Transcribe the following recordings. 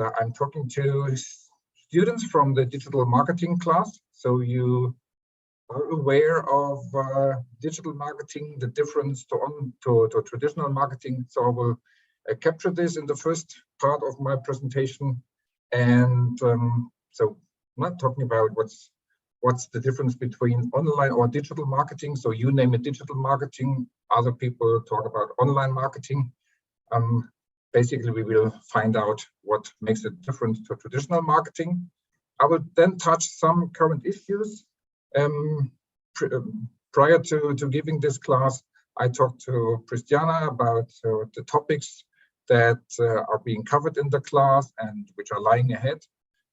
I'm talking to students from the digital marketing class. So you are aware of digital marketing, the difference to traditional marketing. So I will capture this in the first part of my presentation. And so I'm not talking about what's the difference between online or digital marketing. So you name it digital marketing, other people talk about online marketing. Basically, we will find out what makes it different to traditional marketing. I will then touch some current issues. Prior to giving this class, I talked to Christiana about the topics that are being covered in the class and which are lying ahead.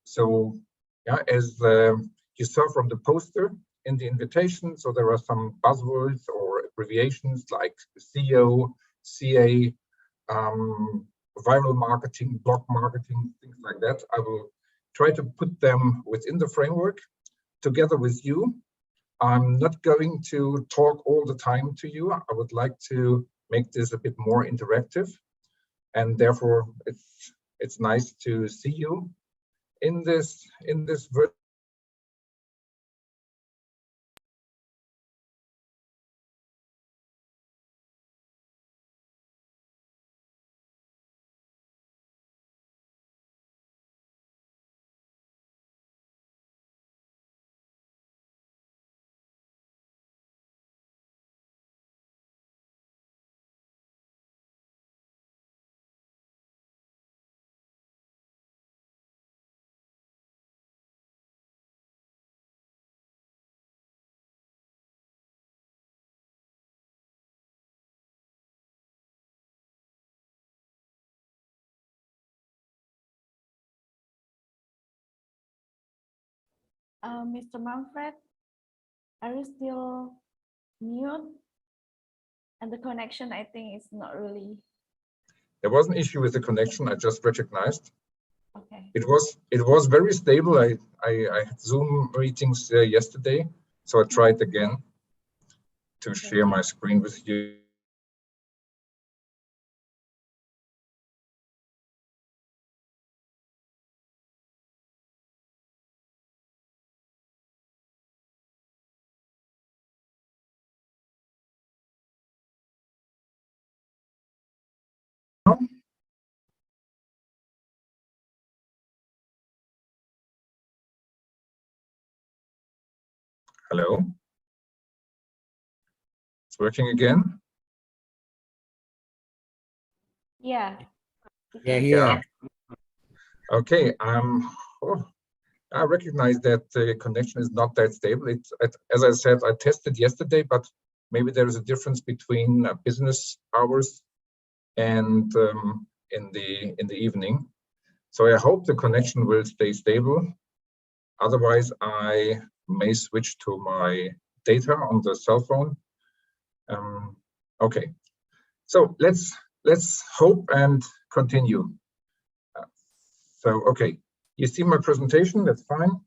So, yeah, as you saw from the poster in the invitation, so there are some buzzwords or abbreviations like SEO, CA, viral marketing, blog marketing, things like that. I will try to put them within the framework together with you. I'm not going to talk all the time to you. I would like to make this a bit more interactive, and therefore it's nice to see you in this virtual. Mr. Manfred, are you still mute? And the connection, I think, is not really. There was an issue with the connection. I just recognized. Okay. It was very stable. I had Zoom meetings yesterday, so I tried again to share my screen with you. Hello. It's working again. Yeah. Yeah. Okay. I recognize that the connection is not that stable. As I said, I tested yesterday, but maybe there is a difference between business hours and in the evening. So I hope the connection will stay stable. Otherwise, I may switch to my data on the cell phone. Okay, so let's hope and continue. Okay, you see my presentation. That's fine.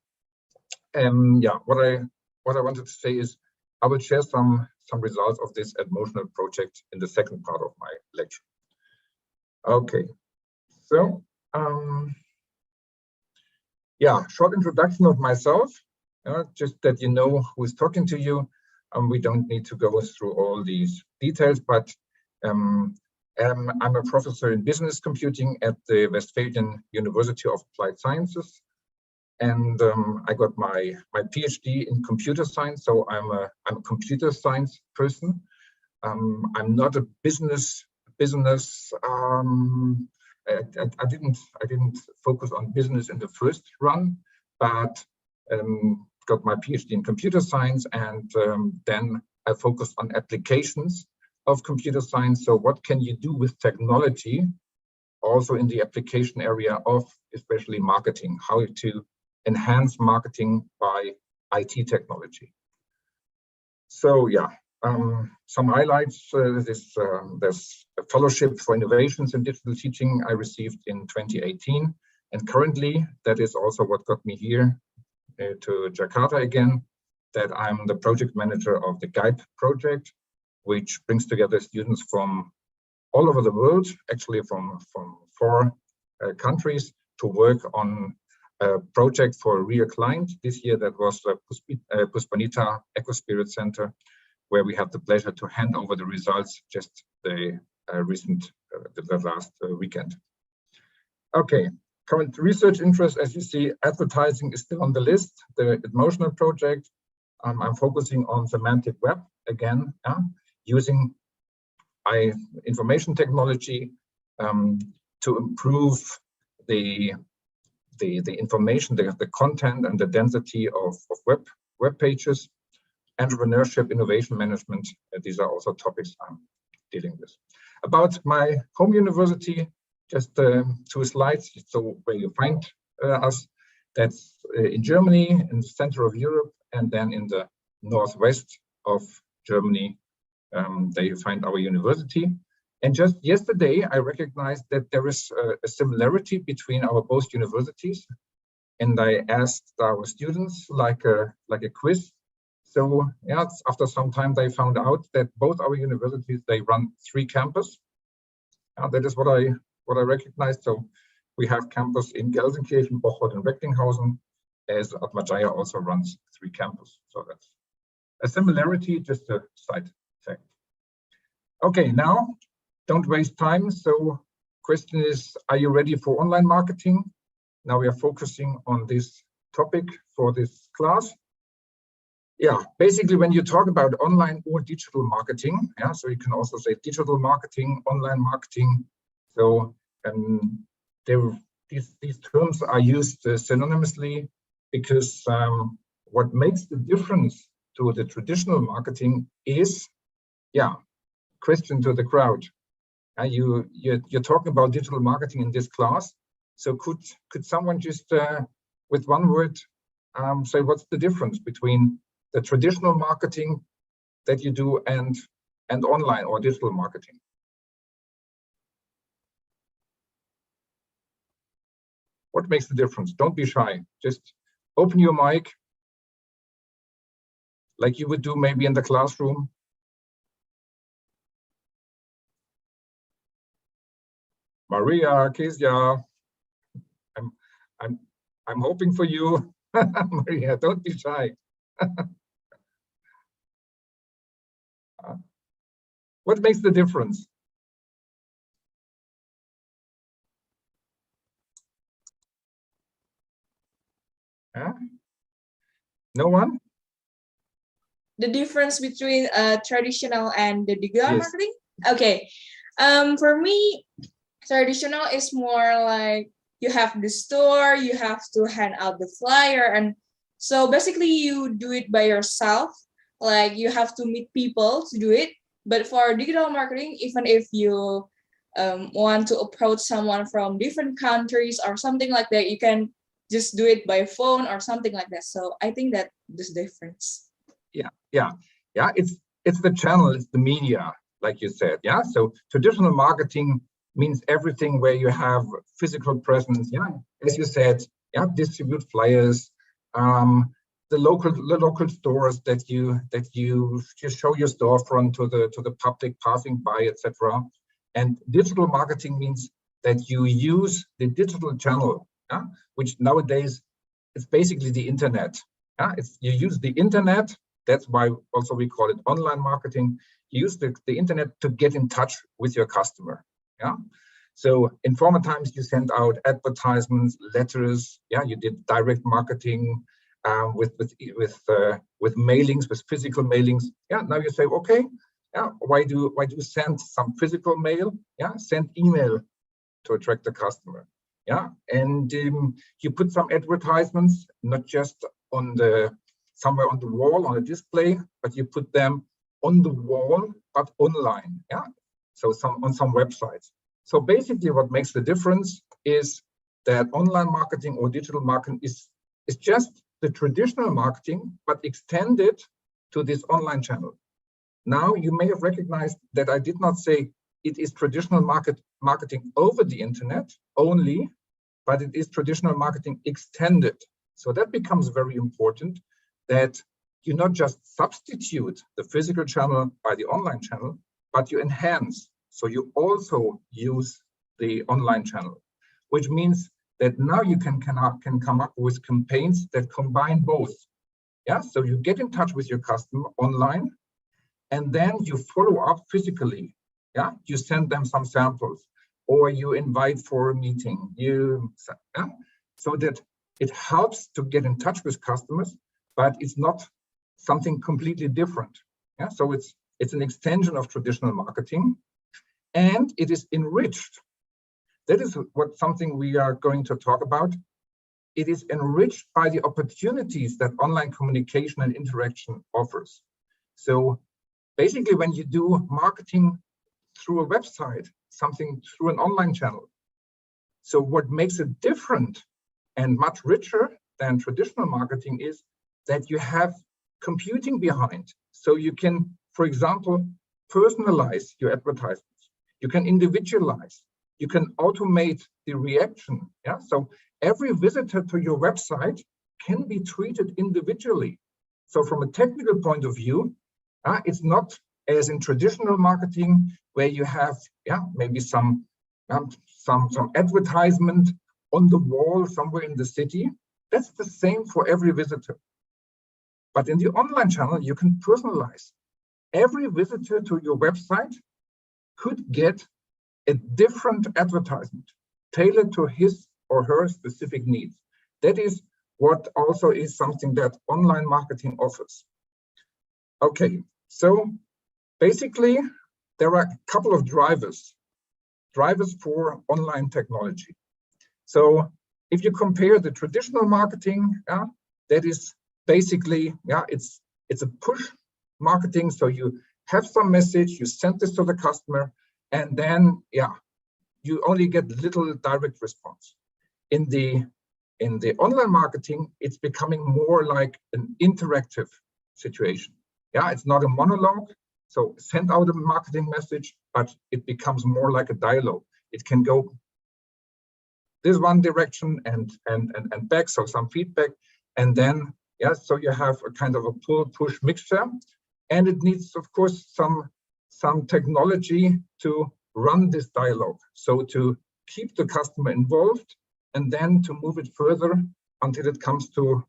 Yeah, what I wanted to say is I will share some results of this emotional project in the second part of my lecture. Okay, so yeah, short introduction of myself, just that you know who is talking to you. We don't need to go through all these details, but I'm a professor in business computing at the Westphalian University of Applied Sciences. And I got my PhD in computer science, so I'm a computer science person. I'm not a business. I didn't focus on business in the first run, but got my PhD in computer science, and then I focused on applications of computer science. So what can you do with technology, also in the application area of especially marketing, how to enhance marketing by IT technology. So yeah, some highlights. There's a fellowship for innovations in digital teaching I received in 2018, and currently that is also what got me here to Jakarta again, that I'm the project manager of the GUIDE project, which brings together students from all over the world, actually from 4 countries, to work on a project for a real client. This year, that was the Puspanita Eco Spirit Center, where we had the pleasure to hand over the results just the last weekend. Okay, current research interest, as you see, advertising is still on the list. The emotional project, I'm focusing on semantic web again, using information technology to improve the information, the content and the density of web pages. Entrepreneurship, innovation management, these are also topics I'm dealing with. About my home university, just 2 slides, so where you find us. That's in Germany, in the center of Europe, and then in the northwest of Germany, there you find our university. And just yesterday, I recognized that there is a similarity between our both universities. And I asked our students like a quiz. So yeah, after some time, they found out that both our universities, they run 3 campuses. That is what I recognized. So we have campus in Gelsenkirchen, Bocholt, and Recklinghausen, as Atmajaya also runs 3 campuses. So that's a similarity, just a side fact. Okay, now don't waste time. So question is, are you ready for online marketing? Now we are focusing on this topic for this class. Yeah, basically when you talk about online or digital marketing, yeah, so you can also say digital marketing, online marketing. So these terms are used synonymously because what makes the difference to the traditional marketing is, yeah, question to the crowd. You're talking about digital marketing in this class. So could someone just with one word say what's the difference between the traditional marketing that you do and online or digital marketing? What makes the difference? Don't be shy. Just open your mic like you would do maybe in the classroom. Maria, Kezia, I'm hoping for you. Maria, don't be shy. What makes the difference? No one? The difference between traditional and the digital marketing? Okay. For me, traditional is more like you have the store, you have to hand out the flyer, and so basically you do it by yourself. Like you have to meet people to do it. But for digital marketing, even if you want to approach someone from different countries or something like that, you can just do it by phone or something like that. So I think that this difference. Yeah. It's the channel, it's the media, like you said. Yeah. So traditional marketing means everything where you have physical presence. Yeah, as you said. Yeah, distribute flyers. The local stores that you just show your storefront to the public passing by, etc. And digital marketing means that you use the digital channel, which nowadays is basically the internet. You use the internet. That's why also we call it online marketing. You use the internet to get in touch with your customer. Yeah. So in former times you sent out advertisements, letters. Yeah, you did direct marketing. With mailings, with physical mailings. Yeah, now you say, okay, yeah, why do you send some physical mail? Yeah, send email to attract the customer. Yeah, and you put some advertisements, not just on somewhere on the wall on a display, but you put them on the wall, but online. Yeah, so on some websites. So basically, what makes the difference is that online marketing or digital marketing is just the traditional marketing, but extended to this online channel. Now, you may have recognized that I did not say it is traditional marketing over the internet only, but it is traditional marketing extended. So that becomes very important, that you not just substitute the physical channel by the online channel, but you enhance. So you also use the online channel, which means that now you can come up with campaigns that combine both. Yeah, so you get in touch with your customer online, and then you follow up physically. Yeah, you send them some samples, or you invite for a meeting. So that it helps to get in touch with customers, but it's not something completely different. Yeah, so it's an extension of traditional marketing, and it is enriched. That is something we are going to talk about. It is enriched by the opportunities that online communication and interaction offers. So basically, when you do marketing through a website, something through an online channel, so what makes it different and much richer than traditional marketing is that you have computing behind. So you can, for example, personalize your advertisements. You can individualize. You can automate the reaction. Yeah, so every visitor to your website can be treated individually. So from a technical point of view, it's not as in traditional marketing where you have maybe some advertisement on the wall somewhere in the city. That's the same for every visitor. But in the online channel, you can personalize. Every visitor to your website could get a different advertisement tailored to his or her specific needs. That is what also is something that online marketing offers. Okay, so basically there are a couple of drivers for online technology. So if you compare the traditional marketing, that is basically, it's a push marketing. So you have some message, you send this to the customer, and then you only get little direct response. In the online marketing, it's becoming more like an interactive situation. Yeah, it's not a monologue. So send out a marketing message, but it becomes more like a dialogue. It can go this one direction and back, so some feedback, and then so you have a kind of a pull-push mixture, and it needs, of course, some technology to run this dialogue. So to keep the customer involved, and then to move it further until it comes to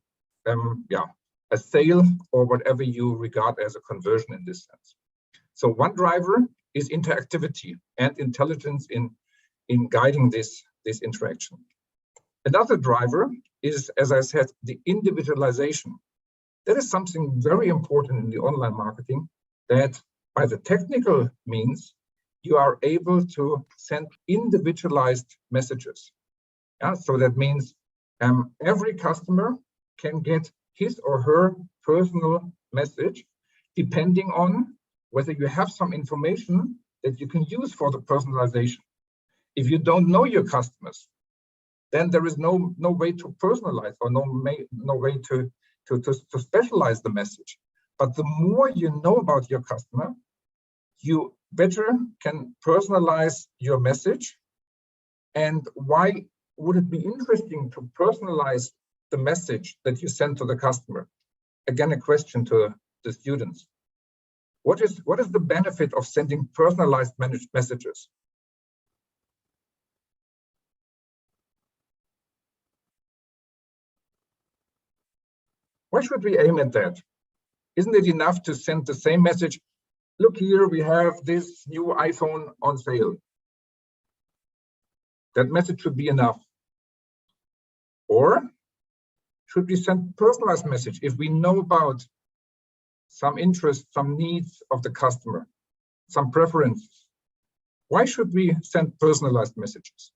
a sale or whatever you regard as a conversion in this sense. So one driver is interactivity and intelligence in guiding this interaction. Another driver is, as I said, the individualization. That is something very important in the online marketing, that by the technical means, you are able to send individualized messages. Yeah, so that means every customer can get his or her personal message, depending on whether you have some information that you can use for the personalization. If you don't know your customers, then there is no way to personalize, or no way to specialize the message. But the more you know about your customer, you better can personalize your message. And why would it be interesting to personalize the message that you send to the customer? Again, a question to the students. What is the benefit of sending personalized messages? Why should we aim at that? Isn't it enough to send the same message? Look here, we have this new iPhone on sale. That message should be enough. Or should we send personalized message if we know about some interests, some needs of the customer, some preferences? Why should we send personalized messages?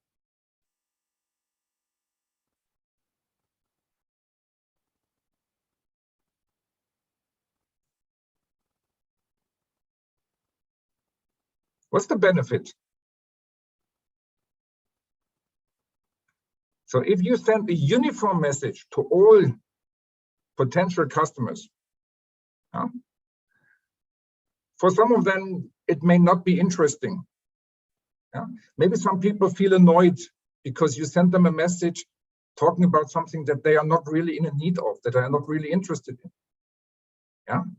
What's the benefit? So if you send a uniform message to all potential customers, for some of them, it may not be interesting. Maybe some people feel annoyed because you send them a message talking about something that they are not really in a need of, that they are not really interested in.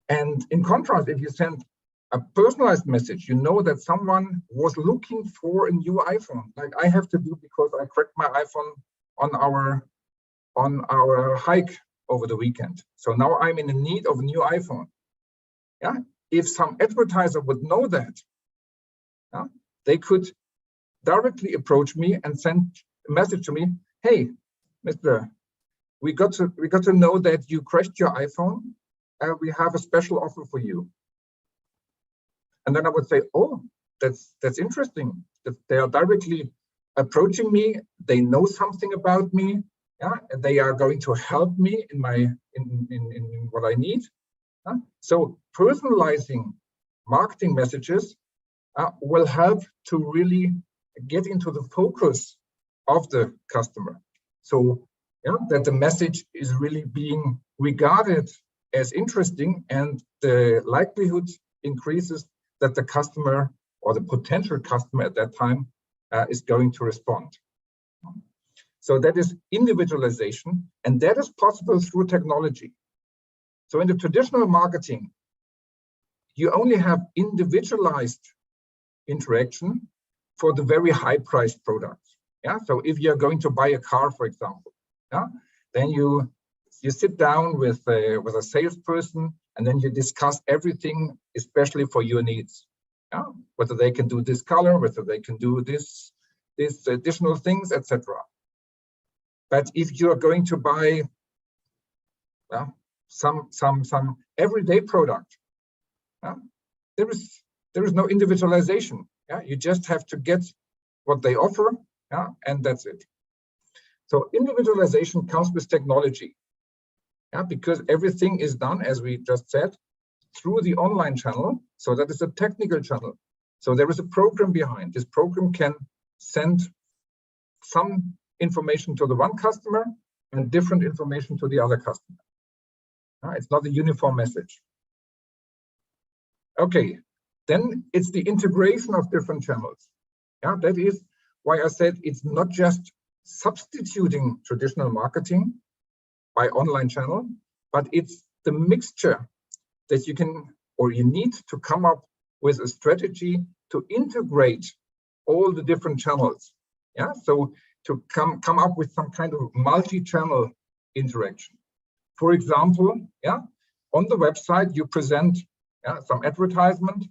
And in contrast, if you send a personalized message, you know that someone was looking for a new iPhone, like I have to do because I cracked my iPhone on our hike over the weekend. So now I'm in need of a new iPhone. Yeah, if some advertiser would know that, yeah, they could directly approach me and send a message to me. Hey, Mr. We got to know that you crashed your iPhone. We have a special offer for you. And then I would say, oh, that's interesting. They are directly approaching me. They know something about me. Yeah, they are going to help me in what I need. So personalizing marketing messages will help to really get into the focus of the customer. So yeah, that the message is really being regarded as interesting, and the likelihood increases that the customer or the potential customer at that time is going to respond. So that is individualization, and that is possible through technology. So in the traditional marketing, you only have individualized interaction for the very high priced products. Yeah. So if you're going to buy a car, for example, yeah, then you sit down with a salesperson, and then you discuss everything, especially for your needs. Yeah, whether they can do this color, whether they can do this additional things, etc. But if you are going to buy some everyday product, there is no individualization. Yeah, you just have to get what they offer, yeah, and that's it. So individualization comes with technology, yeah, because everything is done, as we just said, through the online channel. So that is a technical channel. So there is a program behind. This program can send some information to the one customer and different information to the other customer. It's not a uniform message. Okay, then it's the integration of different channels. Yeah, that is why I said it's not just substituting traditional marketing by online channel, but it's the mixture that you can, or you need to come up with a strategy to integrate all the different channels. Yeah, so to come up with some kind of multi-channel interaction. For example, yeah, on the website you present some advertisement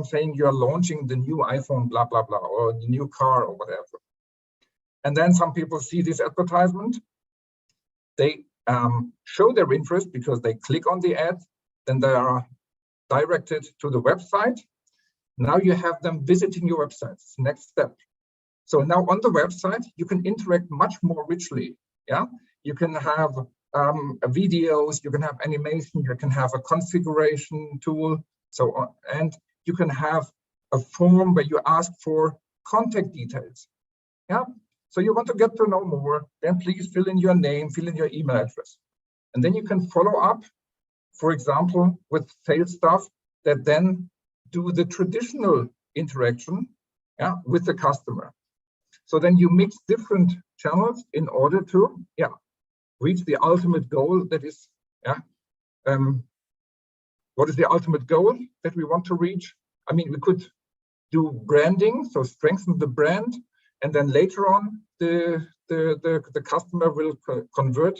saying you are launching the new iPhone, blah blah blah, or the new car or whatever. And then some people see this advertisement, they show their interest because they click on the ad, then they are directed to the website. Now you have them visiting your website. It's the next step. So now on the website, you can interact much more richly. Yeah, you can have videos, you can have animation, you can have a configuration tool, so on, and you can have a form where you ask for contact details. Yeah, so you want to get to know more, then please fill in your name, fill in your email address, and then you can follow up, for example, with sales staff that then do the traditional interaction, yeah, with the customer. So then you mix different channels in order to, yeah, reach the ultimate goal. That is, yeah, what is the ultimate goal that we want to reach? I mean, we could do branding, so strengthen the brand, and then later on the customer will convert.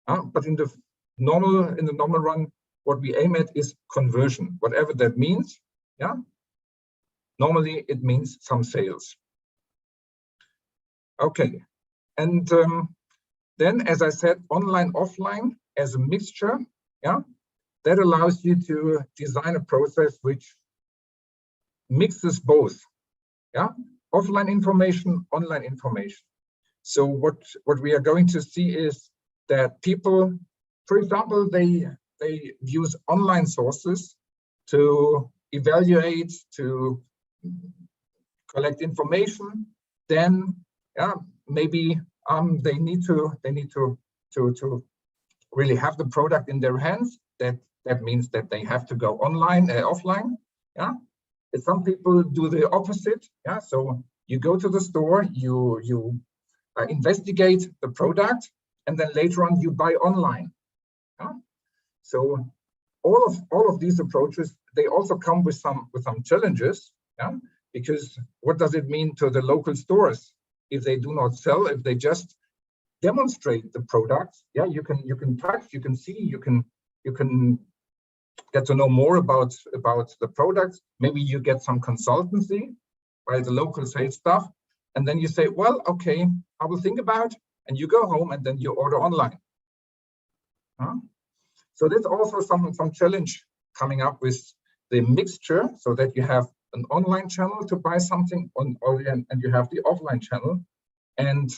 But in the normal run, what we aim at is conversion, whatever that means. Yeah, normally it means some sales. Okay, and then, as I said, online, offline as a mixture, yeah, that allows you to design a process which mixes both, yeah, offline information, online information. So what we are going to see is that people, for example, they use online sources to evaluate, to collect information. Then, yeah, maybe they need to really have the product in their hands. That means that they have to go online, offline. Yeah, and some people do the opposite. Yeah, so you go to the store, you investigate the product, and then later on you buy online. Yeah? So all of these approaches, they also come with some challenges, yeah, because what does it mean to the local stores if they do not sell, if they just demonstrate the products? Yeah, you can touch, you can see, you can get to know more about the products. Maybe you get some consultancy by the local sales staff, and then you say, well, okay, I will think about, and you go home and then you order online. So there's also some challenge coming up with the mixture, so that you have an online channel to buy something on, and you have the offline channel, and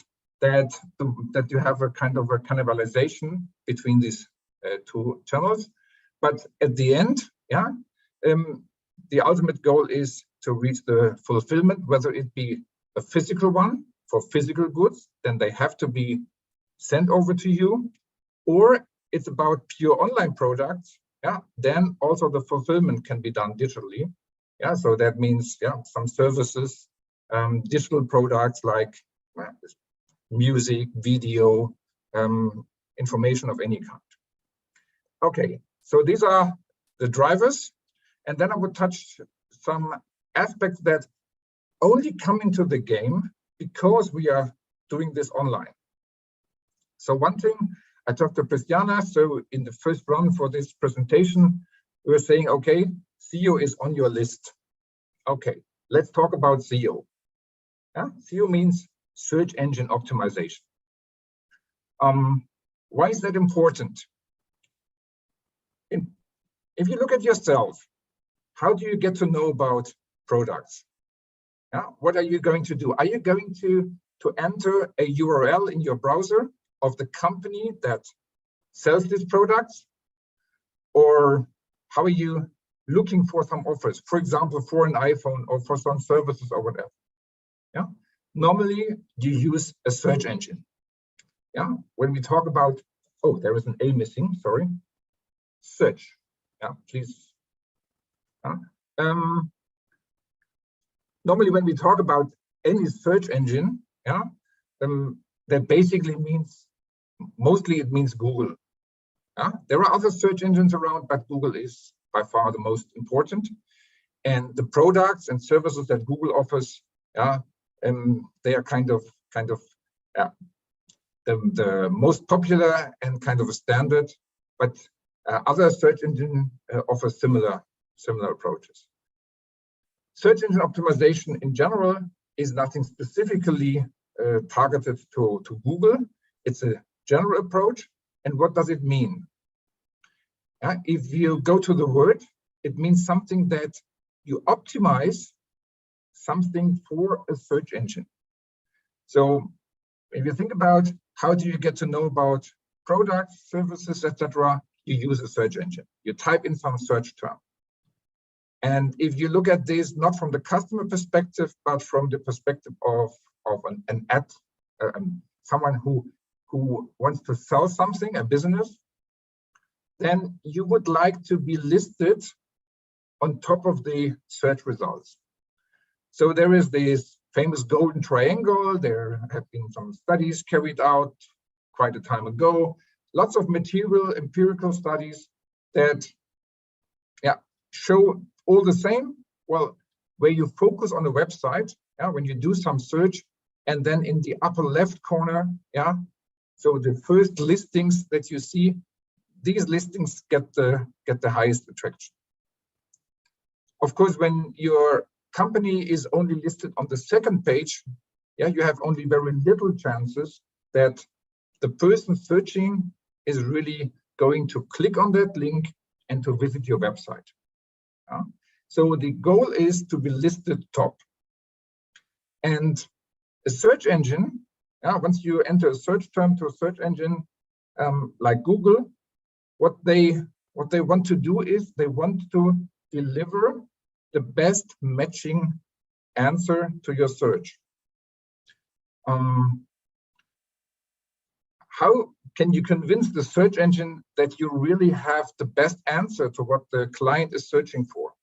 that you have a kind of a cannibalization between these two channels. But at the end, yeah, the ultimate goal is to reach the fulfillment, whether it be a physical one for physical goods, then they have to be sent over to you, or it's about pure online products, yeah, then also the fulfillment can be done digitally. Yeah, so that means, yeah, some services, digital products like music, video, information of any kind. Okay, so these are the drivers, and then I would touch some aspects that only come into the game because we are doing this online. So one thing, I talked to Christiana, so in the first run for this presentation, we were saying, okay, SEO is on your list. Okay, let's talk about SEO. Yeah? SEO means search engine optimization. Why is that important? If you look at yourself, how do you get to know about products? Yeah? What are you going to do? Are you going to enter a URL in your browser of the company that sells these products? Or how are you looking for some offers, for example, for an iPhone or for some services or whatever? Yeah. Normally you use a search engine. Yeah. When we talk about, oh, there is an A missing, sorry. Search. Yeah, please. Normally when we talk about any search engine, yeah, that basically means, mostly it means Google. Yeah? There are other search engines around, but Google is by far the most important. And the products and services that Google offers, yeah, they are kind of yeah, the most popular and kind of a standard. But other search engine offer similar approaches. Search engine optimization in general is nothing specifically targeted to Google. It's a general approach. And what does it mean? If you go to the word, it means something that you optimize something for a search engine. So if you think about how do you get to know about products, services, etc., you use a search engine. You type in some search term. And if you look at this not from the customer perspective, but from the perspective of an ad, someone who wants to sell something, a business, then you would like to be listed on top of the search results. So there is this famous golden triangle. There have been some studies carried out quite a time ago. Lots of material, empirical studies that, yeah, show all the same. Well, where you focus on the website, yeah, when you do some search, and then in the upper left corner, yeah, so the first listings that you see, these listings get the highest attraction. Of course, when your company is only listed on the second page, yeah, you have only very little chances that the person searching is really going to click on that link and to visit your website. Yeah? So the goal is to be listed top. And a search engine, yeah, once you enter a search term to a search engine like Google, what they want to do is they want to deliver the best matching answer to your search. How can you convince the search engine that you really have the best answer to what the client is searching for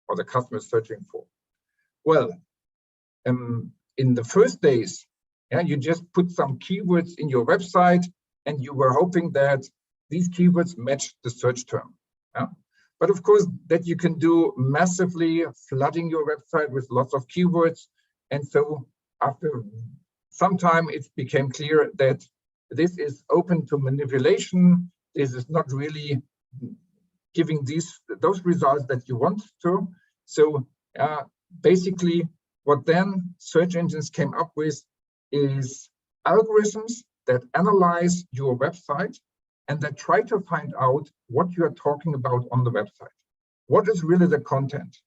or the customer is searching for? Well, in the first days, yeah, you just put some keywords in your website and you were hoping that these keywords match the search term. Yeah? But of course, that you can do massively flooding your website with lots of keywords. And so after some time, it became clear that this is open to manipulation. This is not really giving those results that you want to. So basically, what then search engines came up with is algorithms that analyze your website and that try to find out what you are talking about on the website. What is really the content?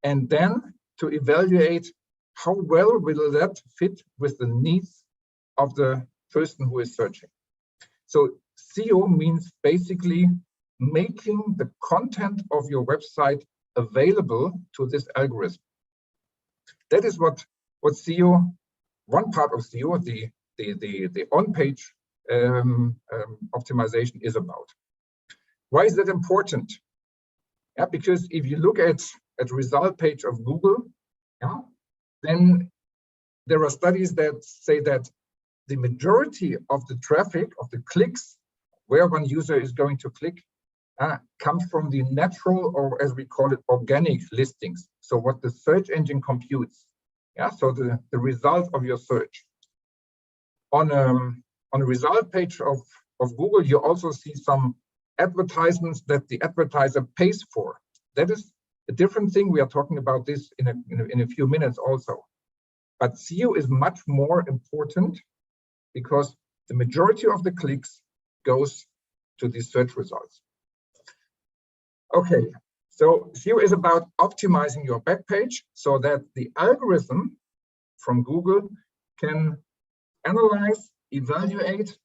And then to evaluate how well will that fit with the needs of the person who is searching. So SEO means basically making the content of your website available to this algorithm. That is what SEO, one part of SEO, the on-page optimization is about. Why is that important? Yeah, because if you look at result page of Google, yeah, then there are studies that say that the majority of the traffic, of the clicks, where one user is going to click, comes from the natural, or as we call it, organic listings. So what the search engine computes, yeah, so the result of your search. On a result page of Google, you also see some advertisements that the advertiser pays for. That is a different thing. We are talking about this in a few minutes also. But SEO is much more important because the majority of the clicks goes to these search results. Okay, so SEO is about optimizing your back page so that the algorithm from Google can analyze, evaluate,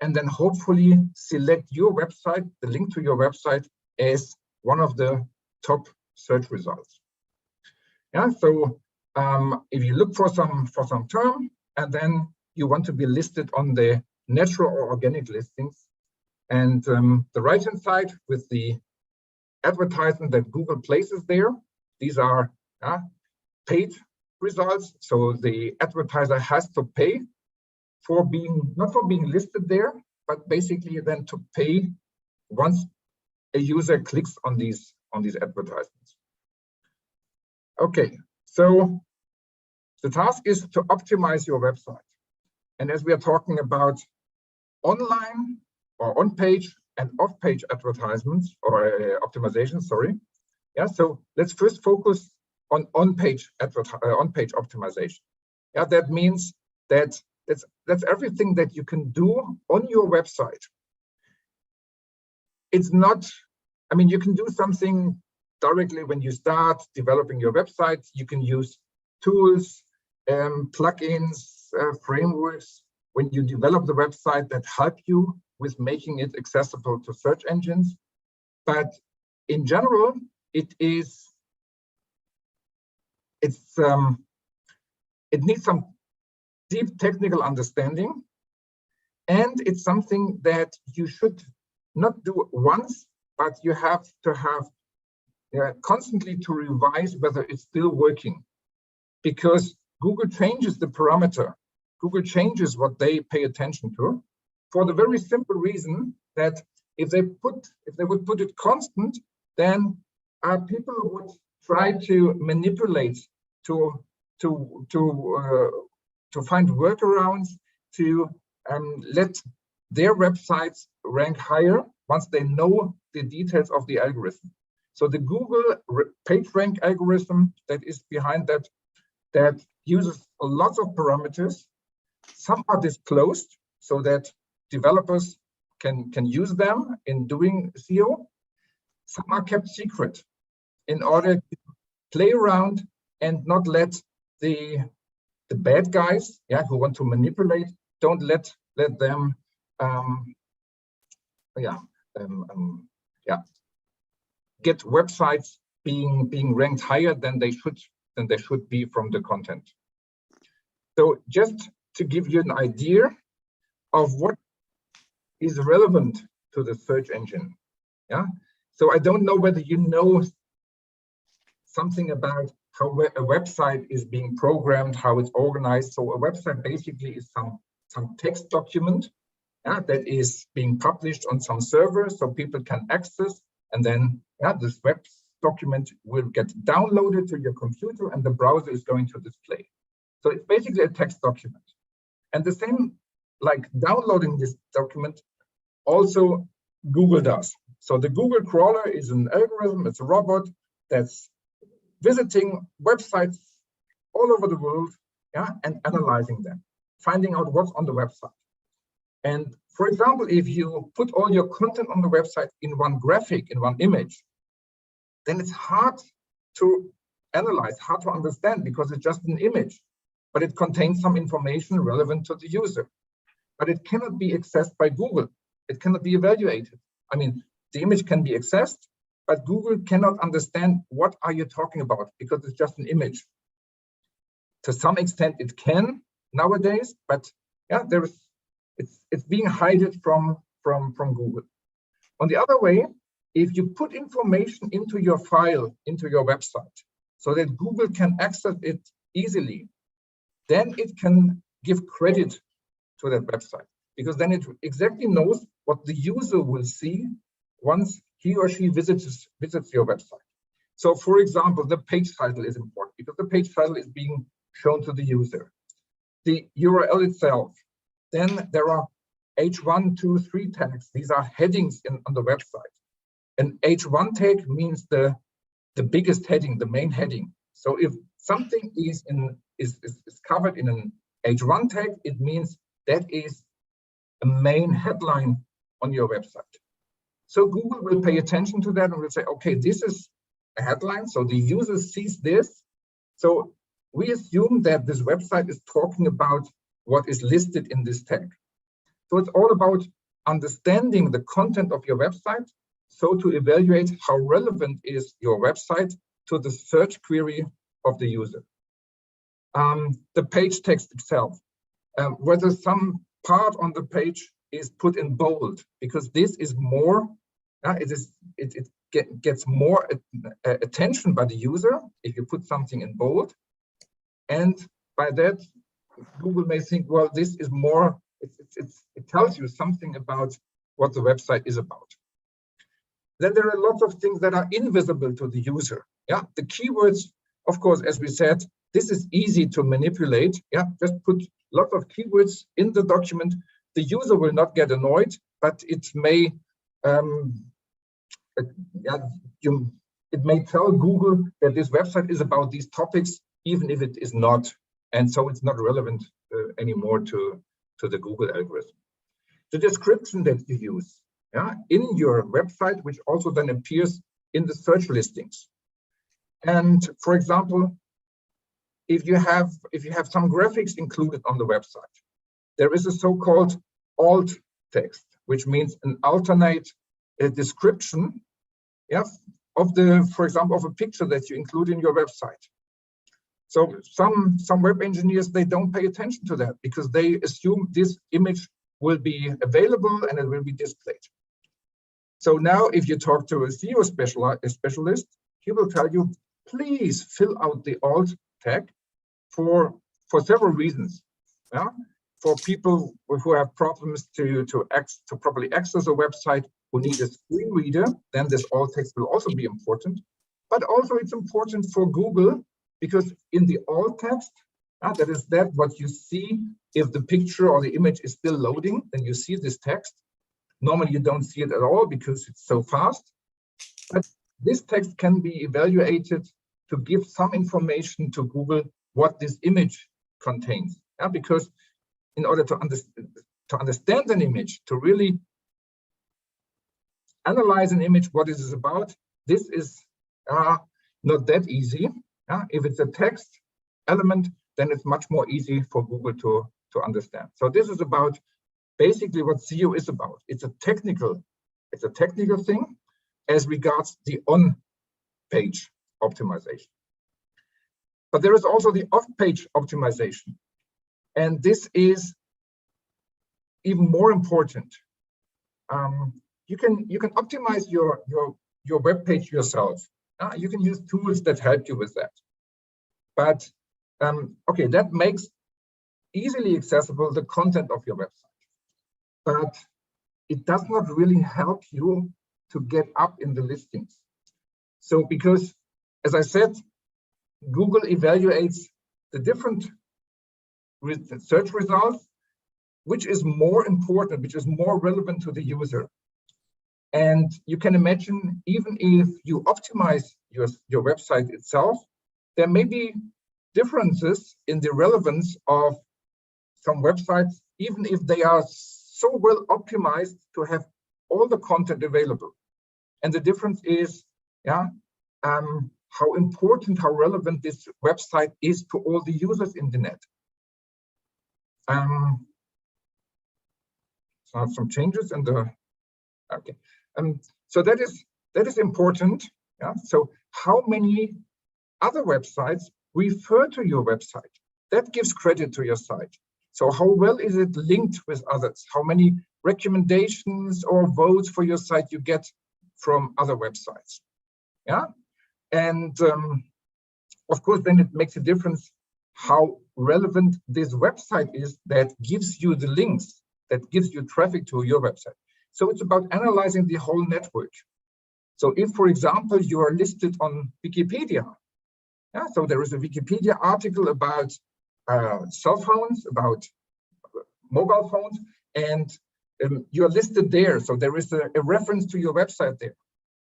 and then hopefully select your website, the link to your website, as one of the top search results. Yeah, so if you look for some term and then you want to be listed on the natural or organic listings, and the right-hand side with the advertisement that Google places there, these are paid results. So the advertiser has to pay for not for being listed there, but basically then to pay once a user clicks on these advertisements. Okay, so the task is to optimize your website. And as we are talking about online or on-page and off-page advertisements or optimization, sorry. Yeah, so let's first focus on on-page optimization. Yeah, that means that that's everything that you can do on your website. It's not, I mean, you can do something directly when you start developing your website. You can use tools, plugins, frameworks when you develop the website that help you with making it accessible to search engines. But in general, it needs some deep technical understanding, and it's something that you should not do once, but you have to have constantly to revise whether it's still working, because Google changes the parameter. Google changes what they pay attention to, for the very simple reason that if they would put it constant, then people would try to manipulate to find workarounds to let their websites rank higher once they know the details of the algorithm. So the Google PageRank algorithm that is behind that uses a lot of parameters. Some are disclosed so that developers can use them in doing SEO. Some are kept secret in order to play around and not let the bad guys, who want to manipulate, don't let them get websites being ranked higher than they should be from the content. So just to give you an idea of what is relevant to the search engine. Yeah. So I don't know whether you know something about how a website is being programmed, how it's organized. So a website basically is some text document that is being published on some server so people can access and then this web document will get downloaded to your computer and the browser is going to display. So it's basically a text document. And the same, like downloading this document, also Google does. So the Google crawler is an algorithm, it's a robot that's visiting websites all over the world, and analyzing them, finding out what's on the website. And for example, if you put all your content on the website in one graphic, in one image, then it's hard to analyze, hard to understand, because it's just an image, but it contains some information relevant to the user. But it cannot be accessed by Google. It cannot be evaluated. I mean, the image can be accessed, but Google cannot understand what are you talking about, because it's just an image. To some extent it can nowadays, but it's being hidden from Google. On the other way, if you put information into your file, into your website, so that Google can access it easily, then it can give credit to that website, because then it exactly knows what the user will see once he or she visits your website. So for example, the page title is important, because the page title is being shown to the user. The URL itself, then there are H1, 2, 3 tags. These are headings on the website. An H1 tag means the biggest heading, the main heading. So if something is covered in an H1 tag, it means that is a main headline on your website. So Google will pay attention to that and will say, okay, this is a headline, so the user sees this. So we assume that this website is talking about what is listed in this tag. So it's all about understanding the content of your website, so to evaluate how relevant is your website to the search query of the user. The page text itself, whether some part on the page is put in bold, because this is more, it gets more attention by the user if you put something in bold. And by that, Google may think, well, this is more, it tells you something about what the website is about. Then there are lots of things that are invisible to the user. The keywords, of course, as we said, this is easy to manipulate. Just put lots of keywords in the document. The user will not get annoyed, but it may it may tell Google that this website is about these topics, even if it is not, and so it's not relevant anymore to the Google algorithm. The description that you use in your website, which also then appears in the search listings. And for example, if you have some graphics included on the website, there is a so-called alt text, which means an alternate description of the, for example, of a picture that you include in your website. So some web engineers, they don't pay attention to that, because they assume this image will be available and it will be displayed. So now if you talk to a SEO specialist, he will tell you, please fill out the alt tag for several reasons. For people who have problems to properly access a website, who need a screen reader, then this alt text will also be important. But also it's important for Google, because in the alt text, that is what you see if the picture or the image is still loading, then you see this text. Normally you don't see it at all because it's so fast. But this text can be evaluated to give some information to Google what this image contains. Because in order to understand an image, to really analyze an image, what it is about, this is not that easy. If it's a text element, then it's much more easy for Google to understand. So this is about basically what SEO is about. It's a technical thing as regards the on-page optimization. But there is also the off-page optimization. And this is even more important. You can optimize your web page yourself. You can use tools that help you with that. But okay, that makes easily accessible the content of your website. But it does not really help you to get up in the listings. So because, as I said, Google evaluates the different search results, which is more important, which is more relevant to the user. And you can imagine, even if you optimize your website itself, there may be differences in the relevance of some websites, even if they are so well optimized to have all the content available. And the difference is, how important, how relevant this website is to all the users in the net. So I have some changes in the, okay. So that is important. Yeah. So how many other websites refer to your website? That gives credit to your site. So how well is it linked with others? How many recommendations or votes for your site you get from other websites? Yeah. And of course, then it makes a difference how relevant this website is that gives you the links, that gives you traffic to your website. So it's about analyzing the whole network. So if, for example, you are listed on Wikipedia, so there is a Wikipedia article about cell phones, about mobile phones, and you are listed there. So there is a reference to your website there.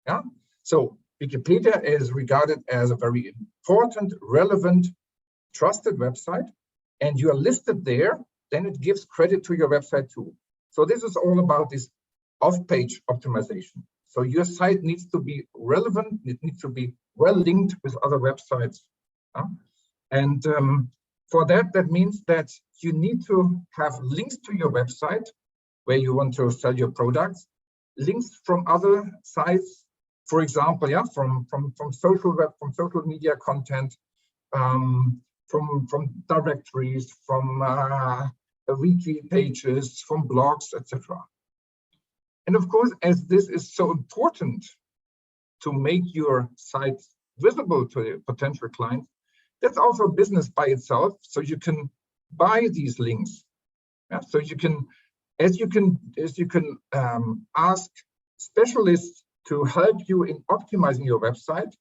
Yeah. So Wikipedia is regarded as a very important, relevant, trusted website, and you are listed there, then it gives credit to your website too. So this is all about this off-page optimization. So your site needs to be relevant, it needs to be well linked with other websites. And for that means that you need to have links to your website where you want to sell your products, links from other sites, for example, from social media content, from directories, from wiki pages, from blogs, etc. And of course, as this is so important to make your site visible to the potential clients, that's also a business by itself. So you can buy these links. Yeah? So you can, as you can ask specialists to help you in optimizing your website.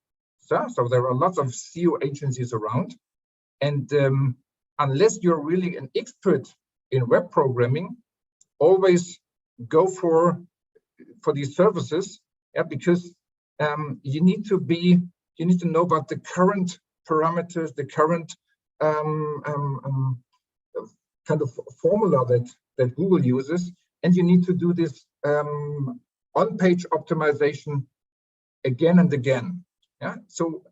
So there are lots of SEO agencies around, and unless you're really an expert in web programming, always go for these services, because you need to know about the current parameters, the current kind of formula that Google uses, and you need to do this on-page optimization again and again. Yeah. So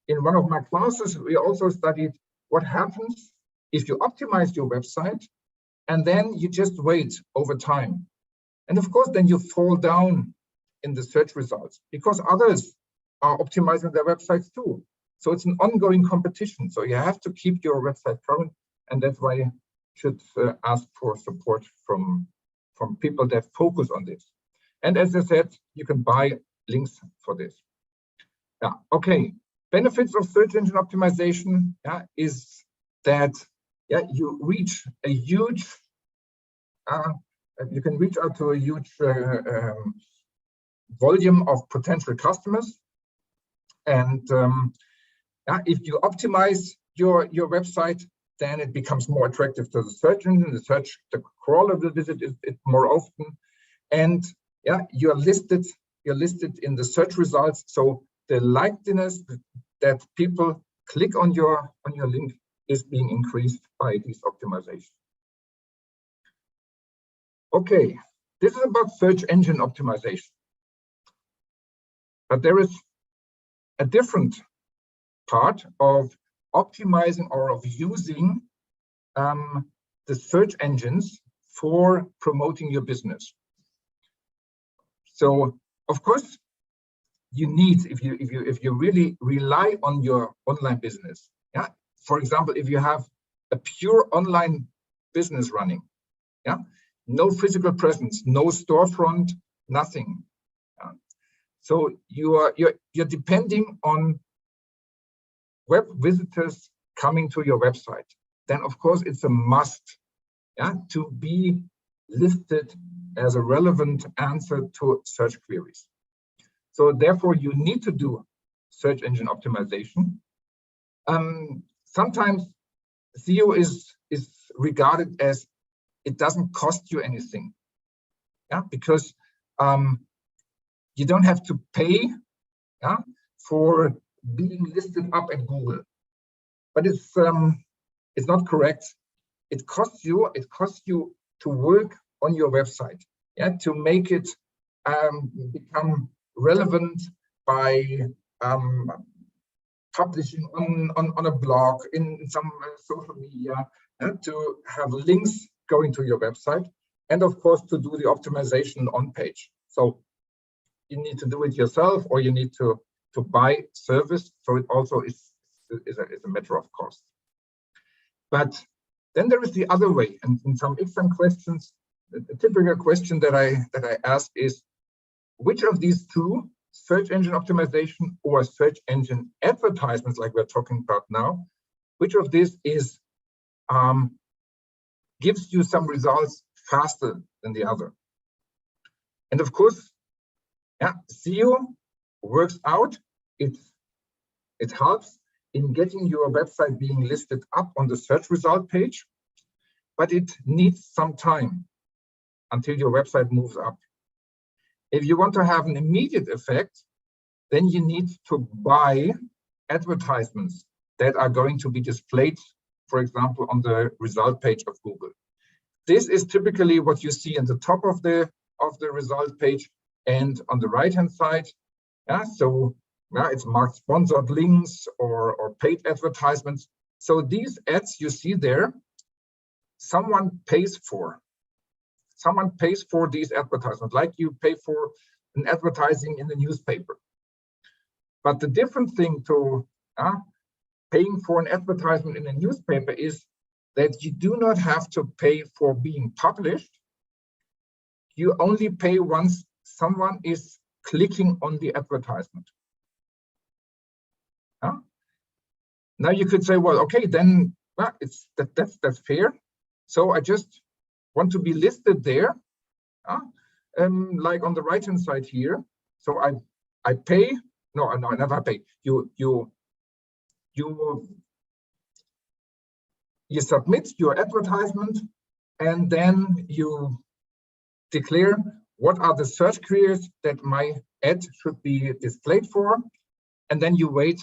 in one of my classes, we also studied what happens if you optimize your website and then you just wait over time. And of course, then you fall down in the search results because others are optimizing their websites too. So it's an ongoing competition. So you have to keep your website current, and that's why you should ask for support from people that focus on this. And as I said, you can buy links for this. Yeah. Okay. Benefits of search engine optimization is that you reach a huge. You can reach out to a huge volume of potential customers, and if you optimize your website, then it becomes more attractive to the search engine. The crawler will visit it more often, and you're listed in the search results. So the likeliness that people click on your link is being increased by this optimization. Okay, this is about search engine optimization, but there is a different part of optimizing or of using the search engines for promoting your business. So of course you need, if you really rely on your online business, for example, if you have a pure online business running, no physical presence, no storefront, nothing, so you're depending on web visitors coming to your website, then of course it's a must to be listed as a relevant answer to search queries. So therefore, you need to do search engine optimization. Sometimes SEO is regarded as it doesn't cost you anything, yeah, because you don't have to pay, yeah, for being listed up at Google. But it's not correct. It costs you to work on your website, yeah, to make it become relevant by publishing on a blog, in some social media, to have links going to your website, and of course to do the optimization on page. So you need to do it yourself, or you need to buy service. So it also is a matter of cost. But then there is the other way, and in some exam questions, a typical question that I ask is, which of these two, search engine optimization or search engine advertisements, like we're talking about now, which of this is gives you some results faster than the other? And of course, yeah, SEO works out. It helps in getting your website being listed up on the search result page, but it needs some time until your website moves up. If you want to have an immediate effect, then you need to buy advertisements that are going to be displayed, for example, on the result page of Google. This is typically what you see in the top of the result page and on the right-hand side. Yeah, so yeah, it's marked sponsored links or paid advertisements. So these ads you see there, someone pays for. Someone pays for these advertisements, like you pay for an advertising in the newspaper. But the different thing to paying for an advertisement in a newspaper is that you do not have to pay for being published. You only pay once someone is clicking on the advertisement. Now you could say, well, okay, then that's fair. So I just want to be listed there, like on the right-hand side here. So I pay. No, I never pay. You submit your advertisement, and then you declare what are the search queries that my ad should be displayed for, and then you wait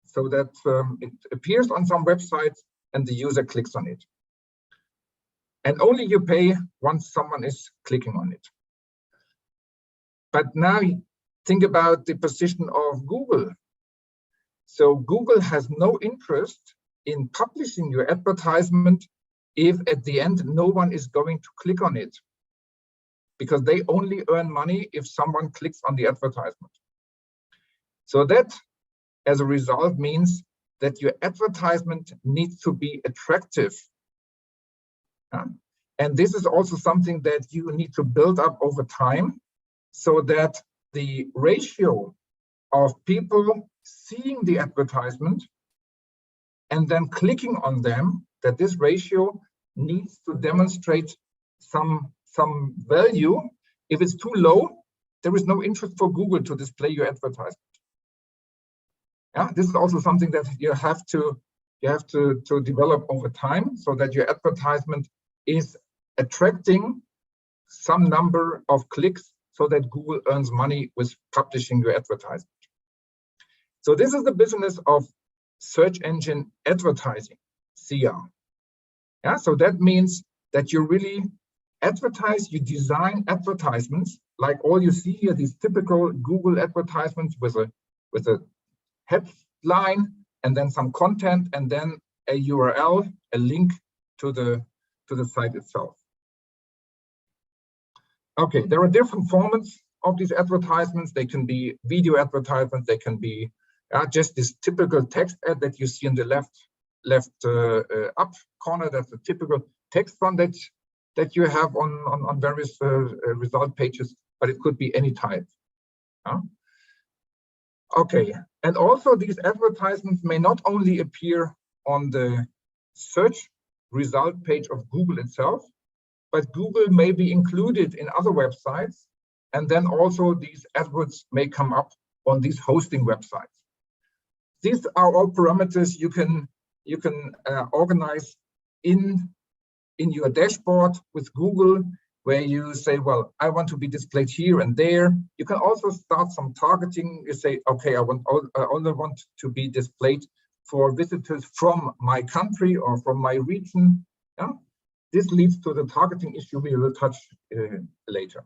so that it appears on some websites and the user clicks on it. And only you pay once someone is clicking on it. But now think about the position of Google. So Google has no interest in publishing your advertisement if at the end no one is going to click on it, because they only earn money if someone clicks on the advertisement. So that, as a result, means that your advertisement needs to be attractive. And this is also something that you need to build up over time, so that the ratio of people seeing the advertisement and then clicking on them, that this ratio needs to demonstrate some value. If it's too low, there is no interest for Google to display your advertisement. Yeah, this is also something that you have to develop over time, so that your advertisement is attracting some number of clicks, so that Google earns money with publishing your advertisement. So this is the business of search engine advertising, SEA. Yeah, so that means that you really advertise, you design advertisements, like all you see here, these typical Google advertisements with a headline and then some content and then a URL, a link to the site itself. Okay, there are different formats of these advertisements. They can be video advertisements, they can be just this typical text ad that you see in the left up corner. That's a typical text font that you have on various result pages, but it could be any type. Okay, and also these advertisements may not only appear on the search result page of Google itself, but Google may be included in other websites And then also these AdWords may come up on these hosting websites. These are all parameters you can organize in your dashboard with Google, where you say, well, I want to be displayed here and there. You can also start some targeting. You say, okay, I only want to be displayed for visitors from my country or from my region. Yeah? This leads to the targeting issue we will touch later.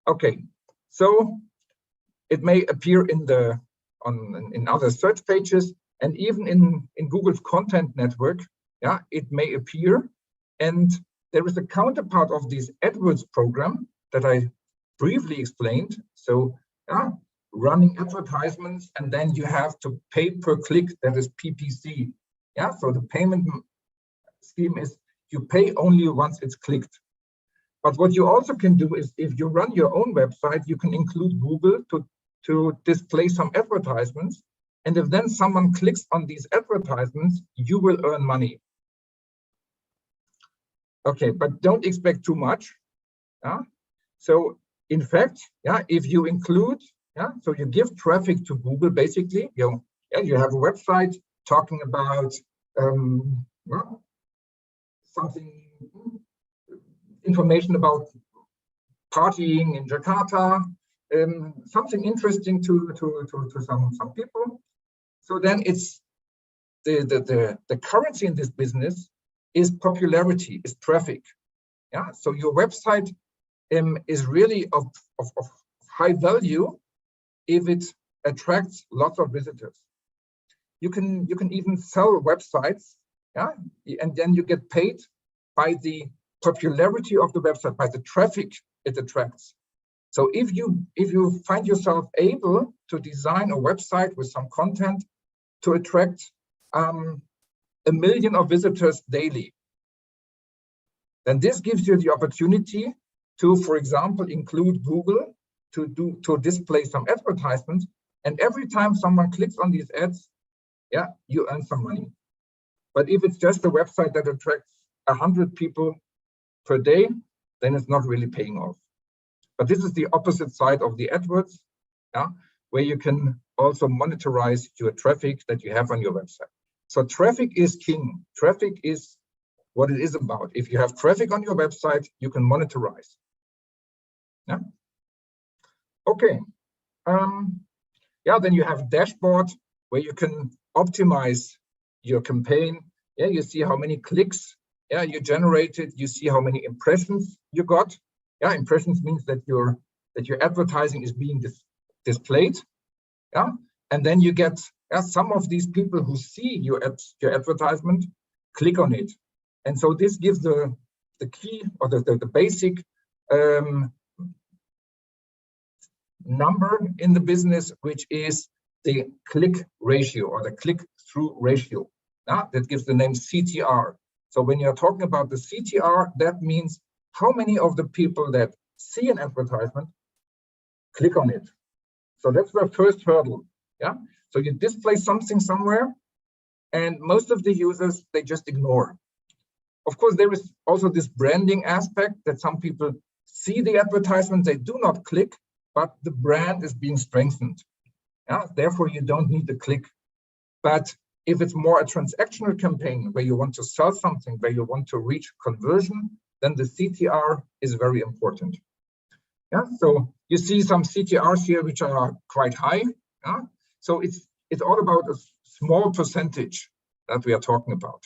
Okay, so it may appear in other search pages, and even in Google's content network, yeah, it may appear. And there is a counterpart of this AdWords program that I briefly explained. So yeah, running advertisements, and then you have to pay per click, that is PPC. Yeah, so the payment scheme is you pay only once it's clicked. But what you also can do is, if you run your own website, you can include Google to display some advertisements. And if then someone clicks on these advertisements, you will earn money. Okay, but don't expect too much. Yeah? So in fact, yeah, if you include, yeah, so you give traffic to Google, basically, you have a website talking about well, something, information about partying in Jakarta, something interesting to some people. So then it's the currency in this business is popularity, is traffic. Yeah, so your website is really of high value if it attracts lots of visitors. You can even sell websites, yeah, and then you get paid by the popularity of the website, by the traffic it attracts. So if you find yourself able to design a website with some content to attract 1 million of visitors daily, then this gives you the opportunity to, for example, include Google to display some advertisements. And every time someone clicks on these ads, yeah, you earn some money. But if it's just a website that attracts 100 people per day, then it's not really paying off. But this is the opposite side of the AdWords, yeah, where you can also monetize your traffic that you have on your website. So traffic is king. Traffic is what it is about. If you have traffic on your website, you can monetize. Yeah. Okay. Yeah. Then you have dashboard where you can optimize your campaign. Yeah. You see how many clicks, yeah, you generated. You see how many impressions you got. Yeah. Impressions means that your advertising is being displayed. Yeah. And then you get, yeah, some of these people who see your advertisement click on it. And so this gives the key or the basic number in the business, which is the click ratio or the click-through ratio. That gives the name CTR. So when you're talking about the CTR, that means how many of the people that see an advertisement click on it. So that's the first hurdle. Yeah. So you display something somewhere, and most of the users, they just ignore. Of course, there is also this branding aspect that some people see the advertisement, they do not click, but the brand is being strengthened. Yeah? Therefore, you don't need the click. But if it's more a transactional campaign where you want to sell something, where you want to reach conversion, then the CTR is very important. Yeah? So you see some CTRs here which are quite high. Yeah? So it's all about a small percentage that we are talking about.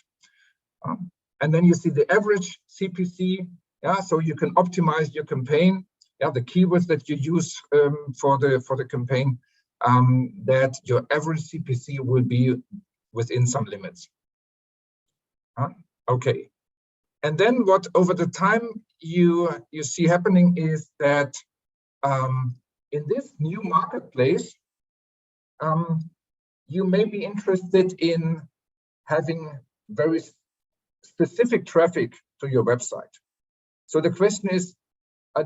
And then you see the average CPC. Yeah, so you can optimize your campaign. Yeah, the keywords that you use for the campaign, that your average CPC will be within some limits. Okay. And then what over the time you see happening is that in this new marketplace, you may be interested in having very specific traffic to your website. So the question is,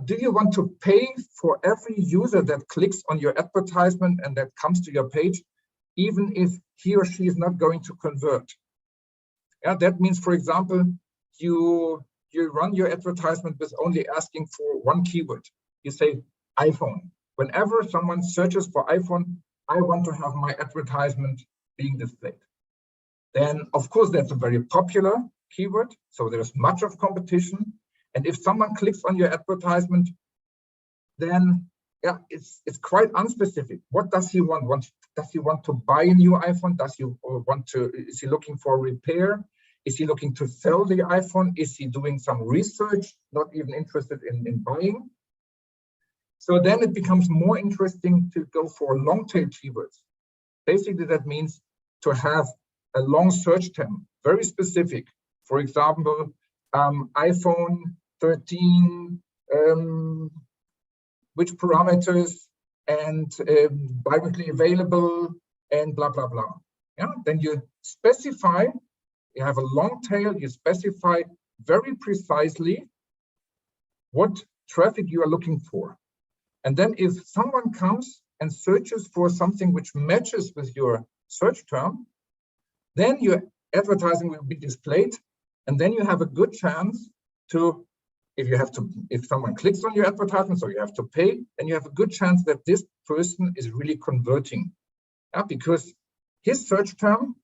do you want to pay for every user that clicks on your advertisement and that comes to your page, even if he or she is not going to convert? Yeah, that means, for example, you run your advertisement with only asking for one keyword. you say iPhone. Whenever someone searches for iPhone, I want to have my advertisement being displayed. Then, of course, that's a very popular keyword, so there's much of competition. And if someone clicks on your advertisement, then yeah, it's quite unspecific. What does he want? Does he want to buy a new iPhone? Is he looking for repair? Is he looking to sell the iPhone? Is he doing some research, not even interested in buying? So then it becomes more interesting to go for long tail keywords. Basically, that means to have a long search term, very specific. For example, iPhone 13, which parameters, and privately available, and blah, blah, blah. Yeah, then you specify, you have a long tail, you specify very precisely what traffic you are looking for. And then if someone comes and searches for something which matches with your search term, then your advertising will be displayed. And then you have a good chance to, if someone clicks on your advertisement, so you have to pay, then you have a good chance that this person is really converting. Yeah, because his search term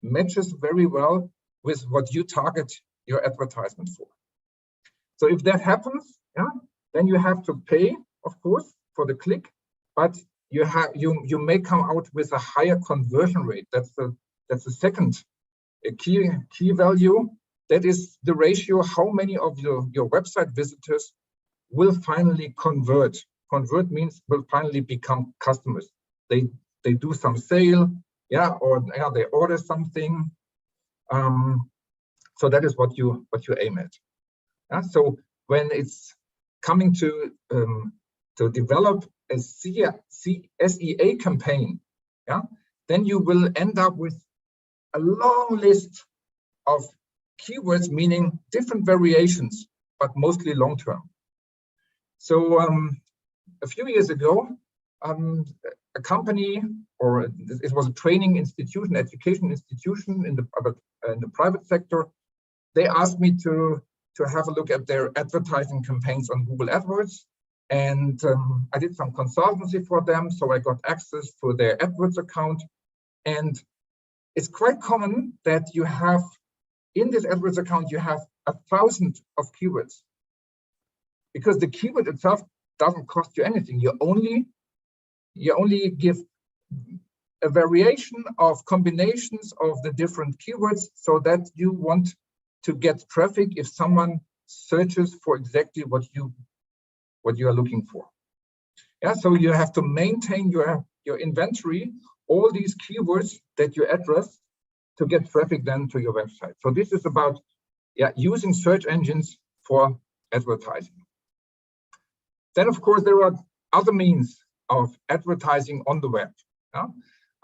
matches very well with what you target your advertisement for. So if that happens, yeah, then you have to pay, of course, for the click, but you may come out with a higher conversion rate. That's the second key value. That is the ratio, how many of your website visitors will finally convert. Convert means will finally become customers. They do some sale, yeah, or yeah, they order something. So that is what you aim at. Yeah? So when it's coming to develop a SEA campaign, yeah, then you will end up with a long list of keywords, meaning different variations, but mostly long-term. So a few years ago, a company, or it was a training institution, education institution in the private sector, they asked me to have a look at their advertising campaigns on Google AdWords. And I did some consultancy for them, so I got access to their AdWords account. And it's quite common that you have, in this AdWords account, you have 1,000 of keywords, because the keyword itself doesn't cost you anything. You only give a variation of combinations of the different keywords, so that you want to get traffic if someone searches for exactly what you are looking for. Yeah, so you have to maintain your inventory, all these keywords that you address, to get traffic then to your website. So this is about using search engines for advertising. Then, of course, there are other means of advertising on the web. Yeah?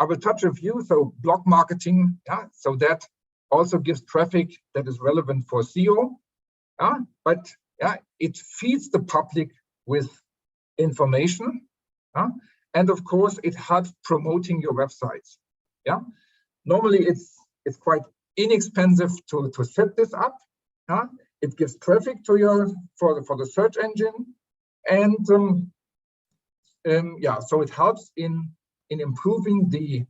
I will touch a few. So blog marketing, yeah? So that also gives traffic that is relevant for SEO. Yeah? But yeah, it feeds the public with information. Yeah? And of course, it helps promoting your websites. Yeah? Normally, it's quite inexpensive to set this up. Yeah? It gives traffic to for the search engine, and yeah, so it helps in improving the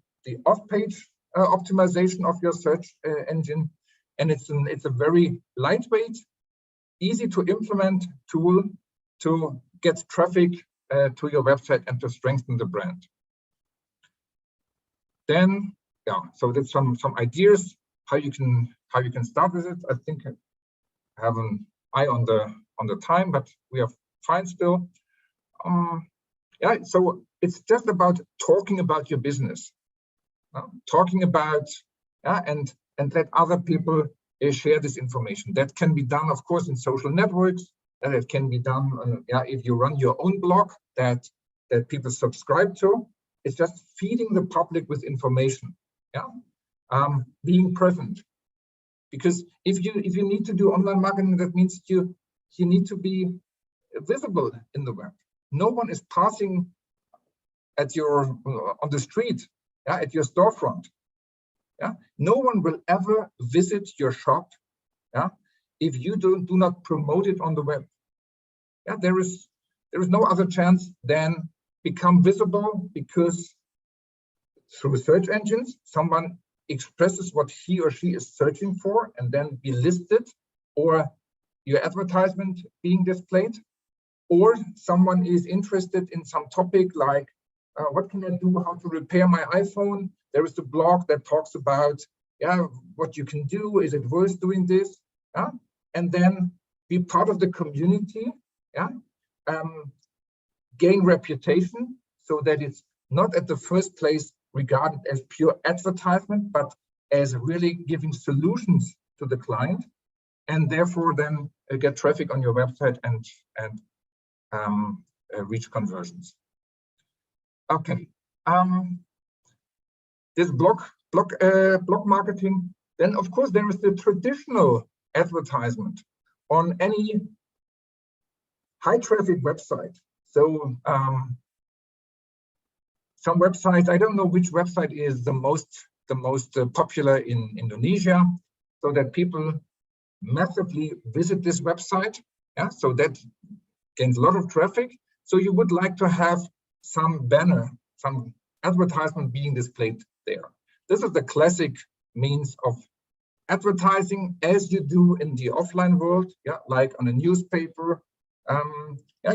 off-page optimization of your search engine, and it's a very lightweight, easy to implement tool to get traffic to your website and to strengthen the brand. Then, yeah, so that's some ideas how you can start with it. I think I have an eye on the time, but we are fine still. Yeah, so it's just about talking about your business, talking about, and let other people share this information. That can be done, of course, in social networks, and it can be done, if you run your own blog that people subscribe to. It's just feeding the public with information, being present. Because if you need to do online marketing, that means you need to be visible in the web. No one is passing at on the street, at your storefront. No one will ever visit your shop, if you do not promote it on the web. There there is no other chance than become visible, because through search engines, someone expresses what he or she is searching for and then be listed, or your advertisement being displayed, or someone is interested in some topic like what can I do, how to repair my iPhone. There is a blog that talks about what you can do, is it worth doing this, and then be part of the community, gain reputation, so that it's not at the first place regarded as pure advertisement, but as really giving solutions to the client, and therefore then get traffic on your website and reach conversions. Okay, this blog marketing. Then of course there is the traditional advertisement on any high traffic website. So some websites, I don't know which website is the most popular in Indonesia, so that people massively visit this website. So that gains a lot of traffic. So you would like to have some banner, some advertisement being displayed there. This is the classic means of advertising, as you do in the offline world, like on a newspaper.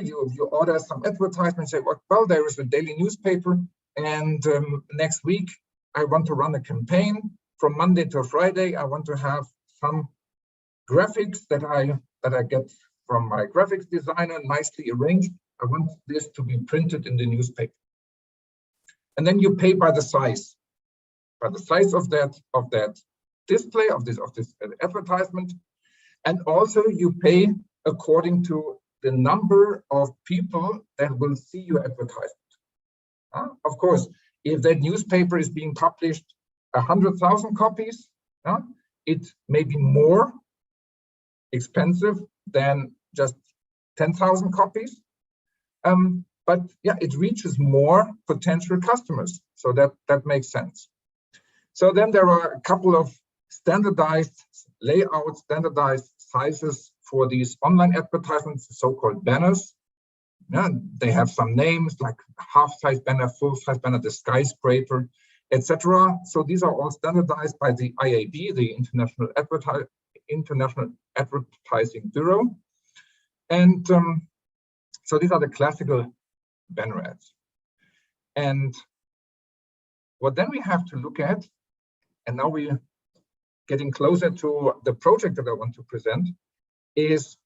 You order some advertisement, say, well, there is a daily newspaper, and next week I want to run a campaign from Monday to Friday. I want to have some graphics that I get from my graphics designer, nicely arranged. I want this to be printed in the newspaper. And then you pay by the size of that display, of this advertisement. And also you pay according to the number of people that will see your advertisement. Of course, if that newspaper is being published 100,000 copies, it may be more expensive than just 10,000 copies. But it reaches more potential customers. So that makes sense. So then there are a couple of standardized layouts, standardized sizes for these online advertisements, so-called banners. They have some names like half-size banner, full-size banner, the skyscraper, etc. So these are all standardized by the IAB, the International Advertising Bureau. And so these are the classical banner ads. And what then we have to look at, and now we're getting closer to the project that I want to present, is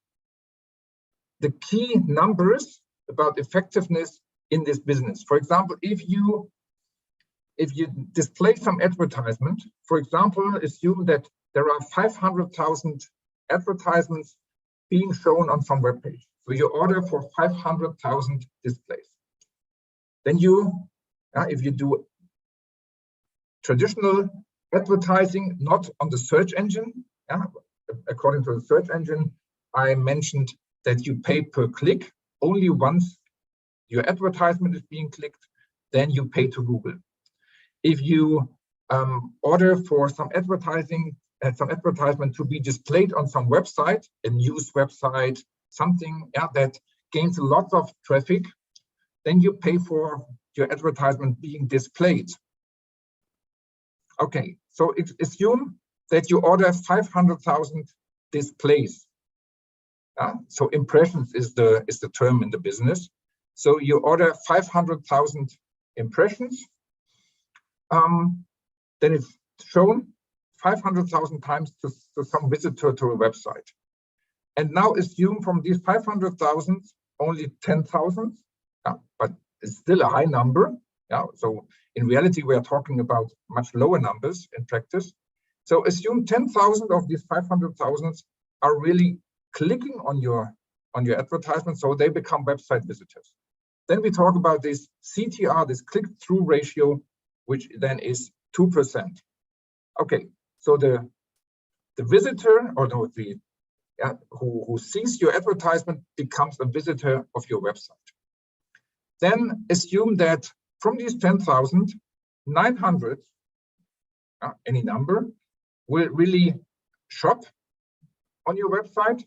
the key numbers about effectiveness in this business. For example, if you display some advertisement, for example, assume that there are 500,000 advertisements being shown on some web page. So you order for 500,000 displays. Then if you do traditional advertising, not on the search engine, according to the search engine, I mentioned that you pay per click. Only once your advertisement is being clicked, then you pay to Google. If you order for some advertisement to be displayed on some website, a news website, something that gains a lot of traffic, then you pay for your advertisement being displayed. Okay, so assume that you order 500,000 displays. So impressions is the term in the business. So you order 500,000 impressions. Then it's shown 500,000 times to some visitor to a website. And now assume from these 500,000, only 10,000, but it's still a high number. So in reality, we are talking about much lower numbers in practice. So assume 10,000 of these 500,000 are really clicking on your advertisement, so they become website visitors. Then we talk about this CTR, this click-through ratio, which then is 2%. Okay, so the visitor, or who sees your advertisement becomes a visitor of your website. Then assume that from these 10,000, 900, any number, will really shop on your website.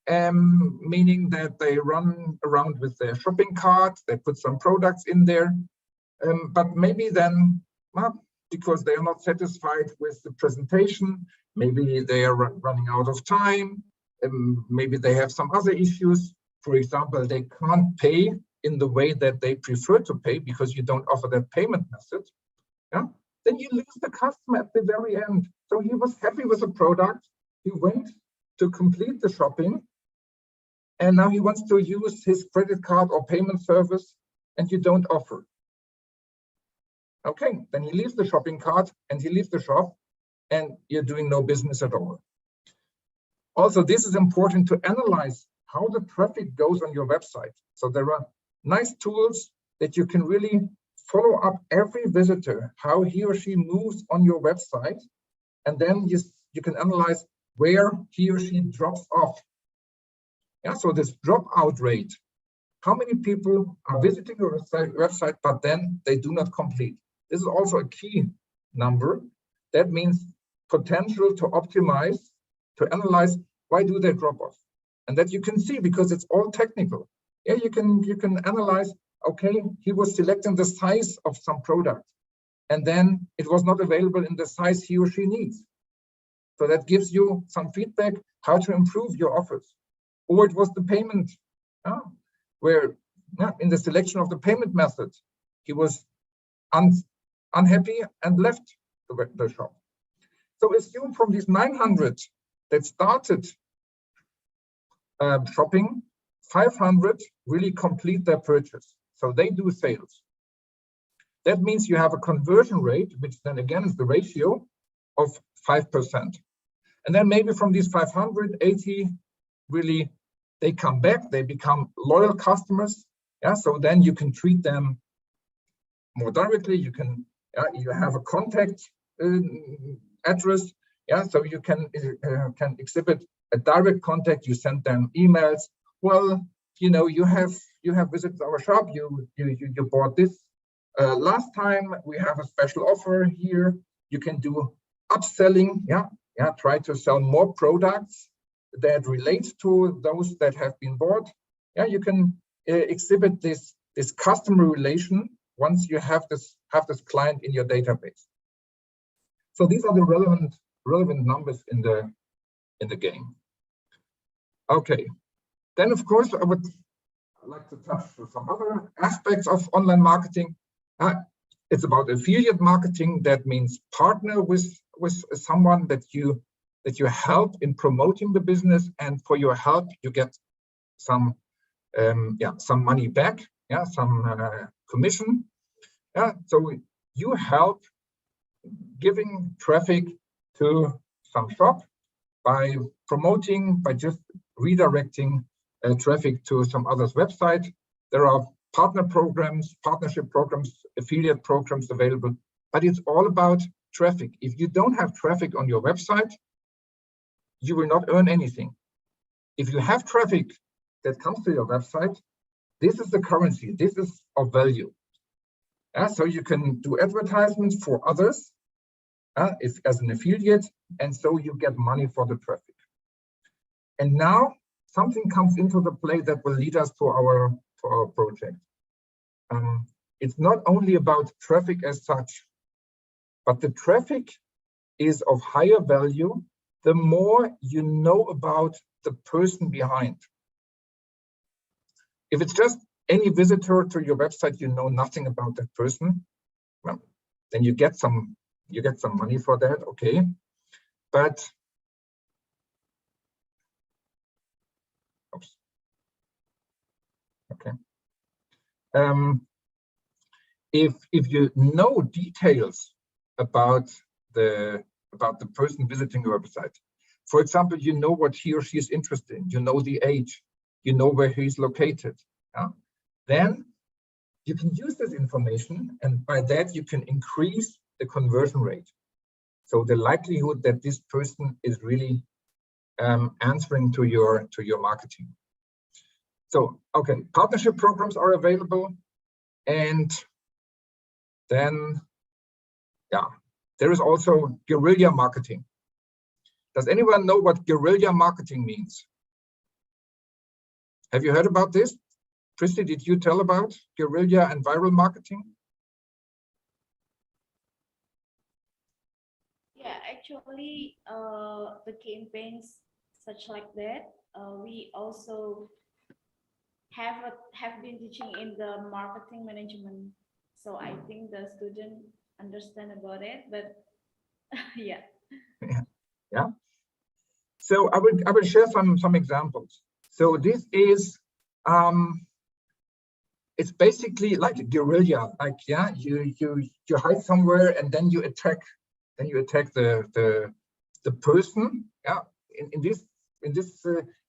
meaning that they run around with their shopping cart, they put some products in there, but maybe then, because they are not satisfied with the presentation, maybe they are running out of time, maybe they have some other issues. For example, they can't pay in the way that they prefer to pay because you don't offer that payment method. Yeah? Then you lose the customer at the very end. So he was happy with the product. He went to complete the shopping, and now he wants to use his credit card or payment service, and you don't offer. Okay, then he leaves the shopping cart and he leaves the shop, and you're doing no business at all. Also, this is important to analyze how the traffic goes on your website. So there are nice tools that you can really follow up every visitor, how he or she moves on your website, and then you can analyze where he or she drops off. Yeah, so this dropout rate, how many people are visiting your website, but then they do not complete. This is also a key number. That means potential to optimize, to analyze why do they drop off, and that you can see because it's all technical. Yeah, you can analyze. Okay, he was selecting the size of some product, and then it was not available in the size he or she needs. So that gives you some feedback how to improve your offers. Or it was the payment, where in the selection of the payment method, he was unhappy and left the shop. So assume from these 900 that started shopping, 500 really complete their purchase. So they do sales. That means you have a conversion rate, which then again is the ratio of 5%. And then maybe from these 580, really, they come back, they become loyal customers. Yeah, so then you can treat them more directly. You can, you have a contact address. Yeah, so you can exhibit a direct contact. You send them emails. Well, you know, you have visited our shop. You bought this last time. We have a special offer here. You can do upselling. Yeah, try to sell more products that relate to those that have been bought. Yeah, you can exhibit this customer relation once you have this client in your database. So these are the relevant numbers in the game. Okay, then of course I would like to touch some other aspects of online marketing. It's about affiliate marketing. That means partner with someone that you help in promoting the business, and for your help you get some money back, some commission. So you help giving traffic to some shop by promoting, by just redirecting traffic to some other's website. There are partner programs, partnership programs, affiliate programs available, but it's all about traffic. If you don't have traffic on your website, you will not earn anything. If you have traffic that comes to your website, this is the currency, this is of value. So you can do advertisements for others if as an affiliate, and so you get money for the traffic. And now something comes into the play that will lead us to our project. It's not only about traffic as such, but the traffic is of higher value the more you know about the person behind. If it's just any visitor to your website, you know nothing about that person, well, then you get some money for that, okay? But oops. Okay. If you know details about the person visiting your website, for example, you know what he or she is interested in, you know the age, you know where he's located, then you can use this information, and by that you can increase the conversion rate. So the likelihood that this person is really answering to your marketing. So, okay, partnership programs are available, and then, there is also guerrilla marketing. Does anyone know what guerrilla marketing means? Have you heard about this? Christy, did you tell about guerrilla and viral marketing? Yeah, actually, the campaigns such like that, we also have been teaching in the marketing management. So I think the student understand about it, but yeah. Yeah. So I will share some examples. So this is it's basically like a guerrilla, like you hide somewhere and then you attack the person. Yeah, in this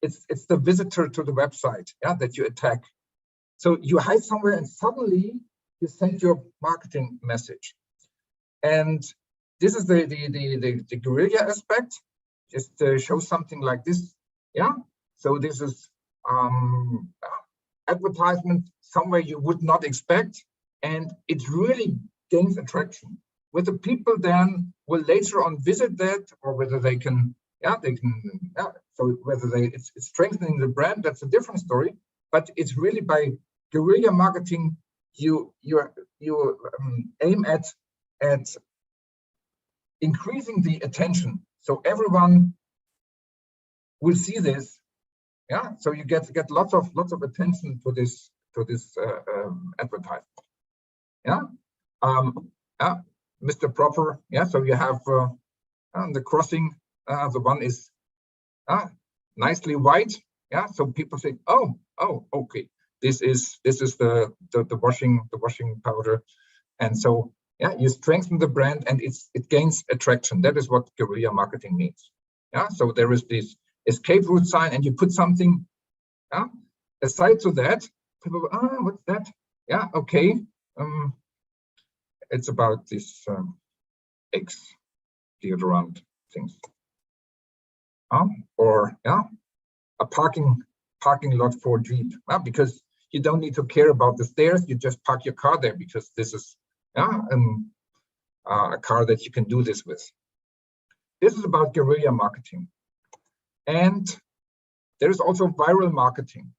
it's the visitor to the website, yeah, that you attack. So you hide somewhere and suddenly you send your marketing message. And this is the guerrilla aspect. Just show something like this. Yeah. So this is advertisement somewhere you would not expect, and it really gains attraction. Whether people then will later on visit that, or whether they can, so whether it's strengthening the brand, that's a different story. But it's really by guerrilla marketing you aim at increasing the attention, so everyone will see this. Yeah, so you get lots of attention to this advertisement. Yeah, Mr. Proper. Yeah, so you have the crossing. The one is nicely white. Yeah, so people say, oh, okay, this is the washing powder, and so yeah, you strengthen the brand and it gains attraction. That is what guerrilla marketing means. Yeah, so there is this escape route sign, and you put something aside to that. People go, what's that? Yeah, okay. It's about this X deodorant things. Or yeah, a parking lot for Jeep. Because you don't need to care about the stairs. You just park your car there because this is a car that you can do this with. This is about guerrilla marketing. And there is also viral marketing.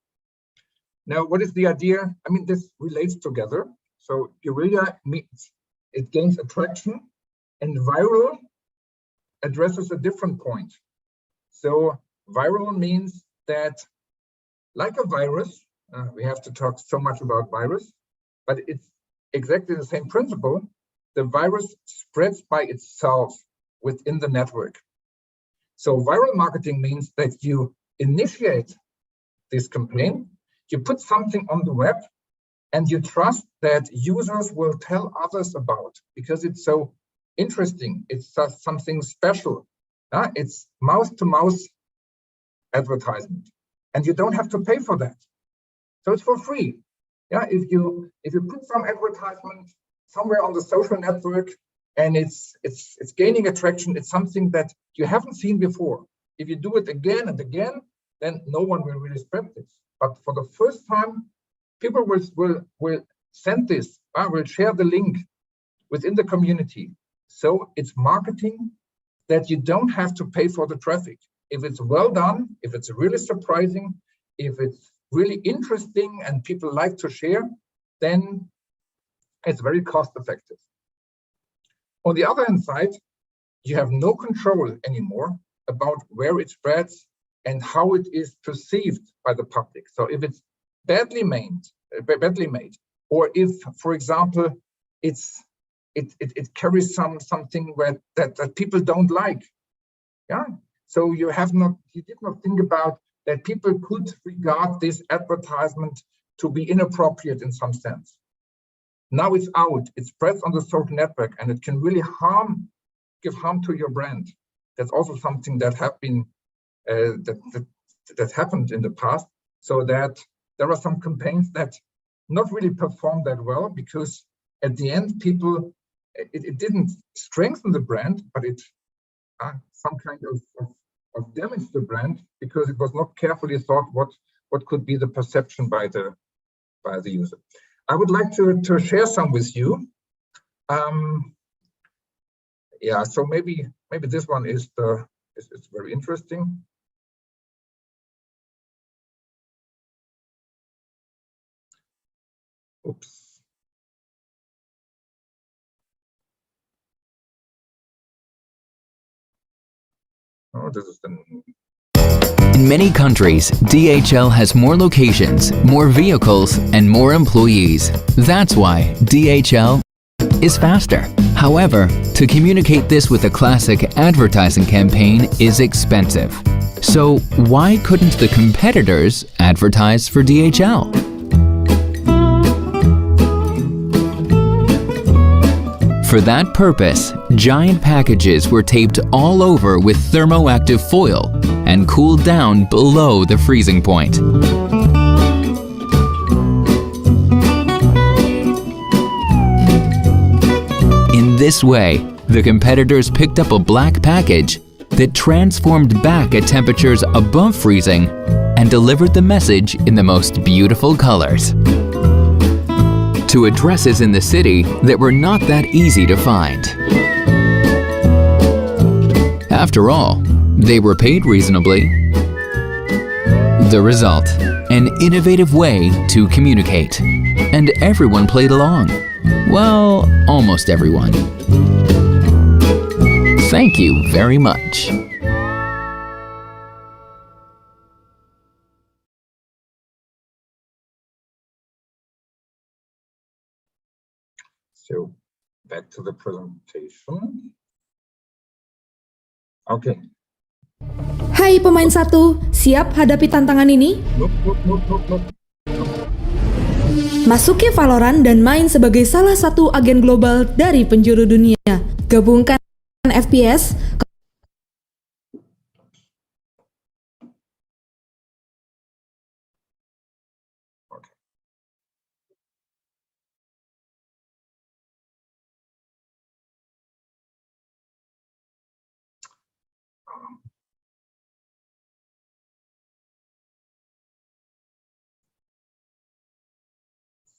Now, what is the idea? I mean, this relates together. So guerrilla means it gains attraction, and viral addresses a different point. So viral means that, like a virus, we have to talk so much about virus, but it's exactly the same principle. The virus spreads by itself within the network. So viral marketing means that you initiate this campaign, you put something on the web, and you trust that users will tell others about, because it's so interesting. It's something special. It's mouth-to-mouth advertisement, and you don't have to pay for that. So it's for free. Yeah, if you put some advertisement somewhere on the social network and it's gaining attraction, it's something that you haven't seen before. If you do it again and again, then no one will really spread this. But for the first time, people will send this, will share the link within the community. So it's marketing that you don't have to pay for the traffic. If it's well done, if it's really surprising, if it's really interesting and people like to share, then it's very cost effective. On the other hand side, you have no control anymore about where it spreads and how it is perceived by the public. So if it's badly made, or if, for example, it carries something that people don't like, yeah. So you did not think about that people could regard this advertisement to be inappropriate in some sense. Now it's out, it spreads on the social network, and it can really give harm to your brand. That's also something that that happened in the past, so that there are some campaigns that not really perform that well, because at the end people, it didn't strengthen the brand, but it some kind of damage the brand, because it was not carefully thought what could be the perception by the user. I would like to share some with you. Yeah, so maybe this one is very interesting. Oops. Oh, this is the... In many countries, DHL has more locations, more vehicles, and more employees. That's why DHL is faster. However, to communicate this with a classic advertising campaign is expensive. So why couldn't the competitors advertise for DHL? For that purpose, giant packages were taped all over with thermoactive foil and cooled down below the freezing point. In this way, the competitors picked up a black package that transformed back at temperatures above freezing and delivered the message in the most beautiful colors to addresses in the city that were not that easy to find. After all, they were paid reasonably. The result, an innovative way to communicate, and everyone played along. Well, almost everyone. Thank you very much. So back to the presentation. Okay. Hai pemain 1, siap hadapi tantangan ini? Nope. Masuki Valorant dan main sebagai salah satu agen global dari penjuru dunia. Gabungkan FPS,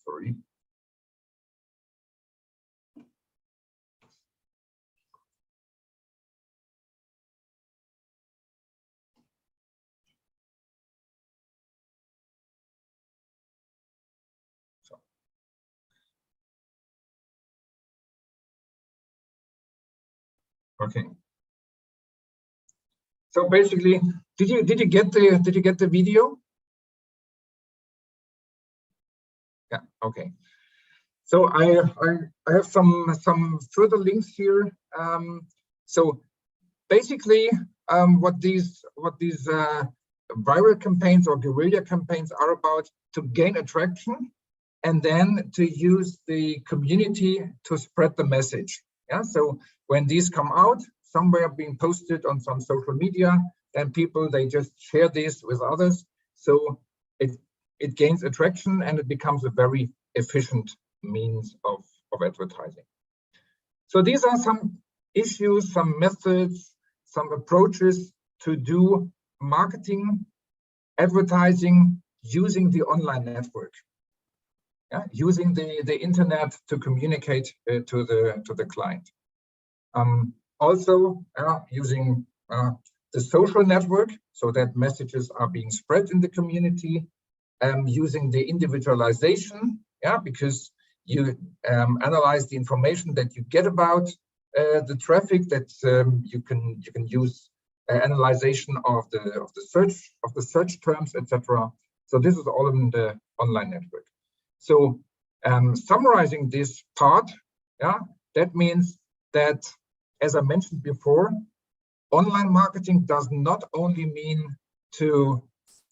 Sorry. Okay. So basically, did you get the video? Yeah. Okay. So I have some further links here. So basically, what these viral campaigns or guerrilla campaigns are about, to gain attraction and then to use the community to spread the message. Yeah. So when these come out somewhere, being posted on some social media, then people, they just share this with others. So it gains attraction and it becomes a very efficient means of advertising. So these are some issues, some methods, some approaches to do marketing, advertising using the online network. Yeah, using the internet to communicate to the client. Also using the social network so that messages are being spread in the community. Using the individualization, yeah, because you analyze the information that you get about the traffic, that you can use analyzation of the search terms, etc. So this is all in the online network. So summarizing this part, yeah, that means that, as I mentioned before, online marketing does not only mean to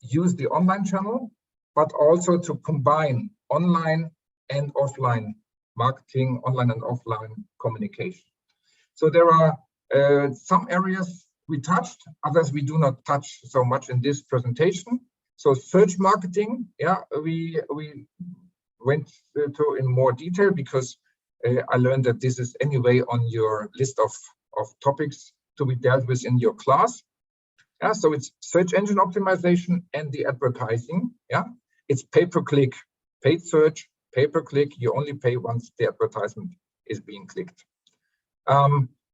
use the online channel, but also to combine online and offline marketing, online and offline communication. So there are some areas we touched, others we do not touch so much in this presentation. So search marketing, yeah, we went to in more detail because I learned that this is anyway on your list of topics to be dealt with in your class. Yeah, so it's search engine optimization and the advertising. Yeah, it's pay-per-click, paid search, pay-per-click. You only pay once the advertisement is being clicked.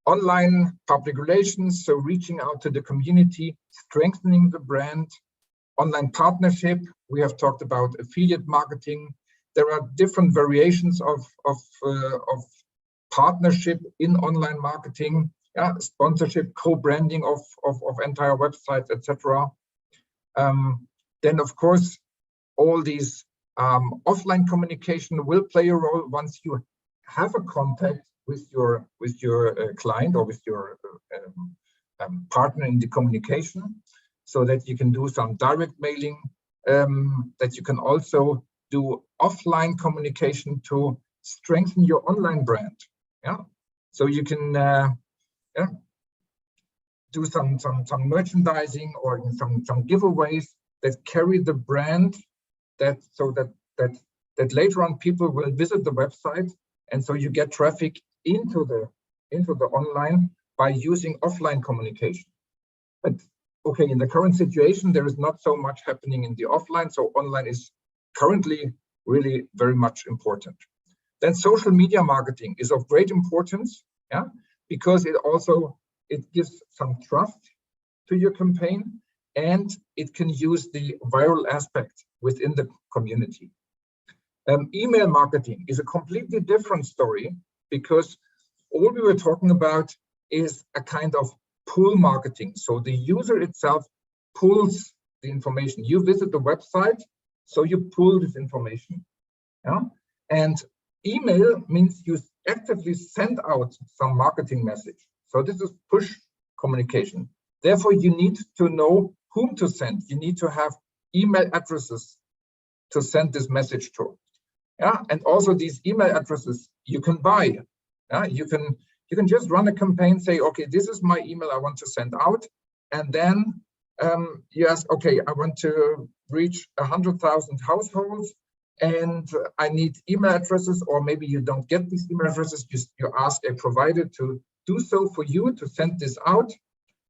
Online public relations, so reaching out to the community, strengthening the brand. Online partnership, we have talked about affiliate marketing, there are different variations of partnership in online marketing, yeah, sponsorship, co-branding of entire websites, etc. Then, of course, all these offline communication will play a role once you have a contact with your client or with your partner in the communication, so that you can do some direct mailing, that you can also do offline communication to strengthen your online brand. Yeah, so you can do some merchandising or some giveaways that carry the brand, so that later on people will visit the website, and so you get traffic into the online by using offline communication. But okay, in the current situation, there is not so much happening in the offline, so online is currently really very much important. Then social media marketing is of great importance, yeah, because it gives some trust to your campaign, and it can use the viral aspect within the community. Email marketing is a completely different story, because all we were talking about is a kind of pull marketing. So the user itself pulls the information. You visit the website, so you pull this information. Yeah? And email means you actively send out some marketing message. So this is push communication. Therefore, you need to know whom to send. You need to have email addresses to send this message to. Yeah, and also these email addresses you can buy. Yeah, you can just run a campaign, say, okay, this is my email I want to send out, and then you ask, okay, I want to reach 100,000 households, and I need email addresses, or maybe you don't get these email addresses. You ask a provider to do so for you, to send this out,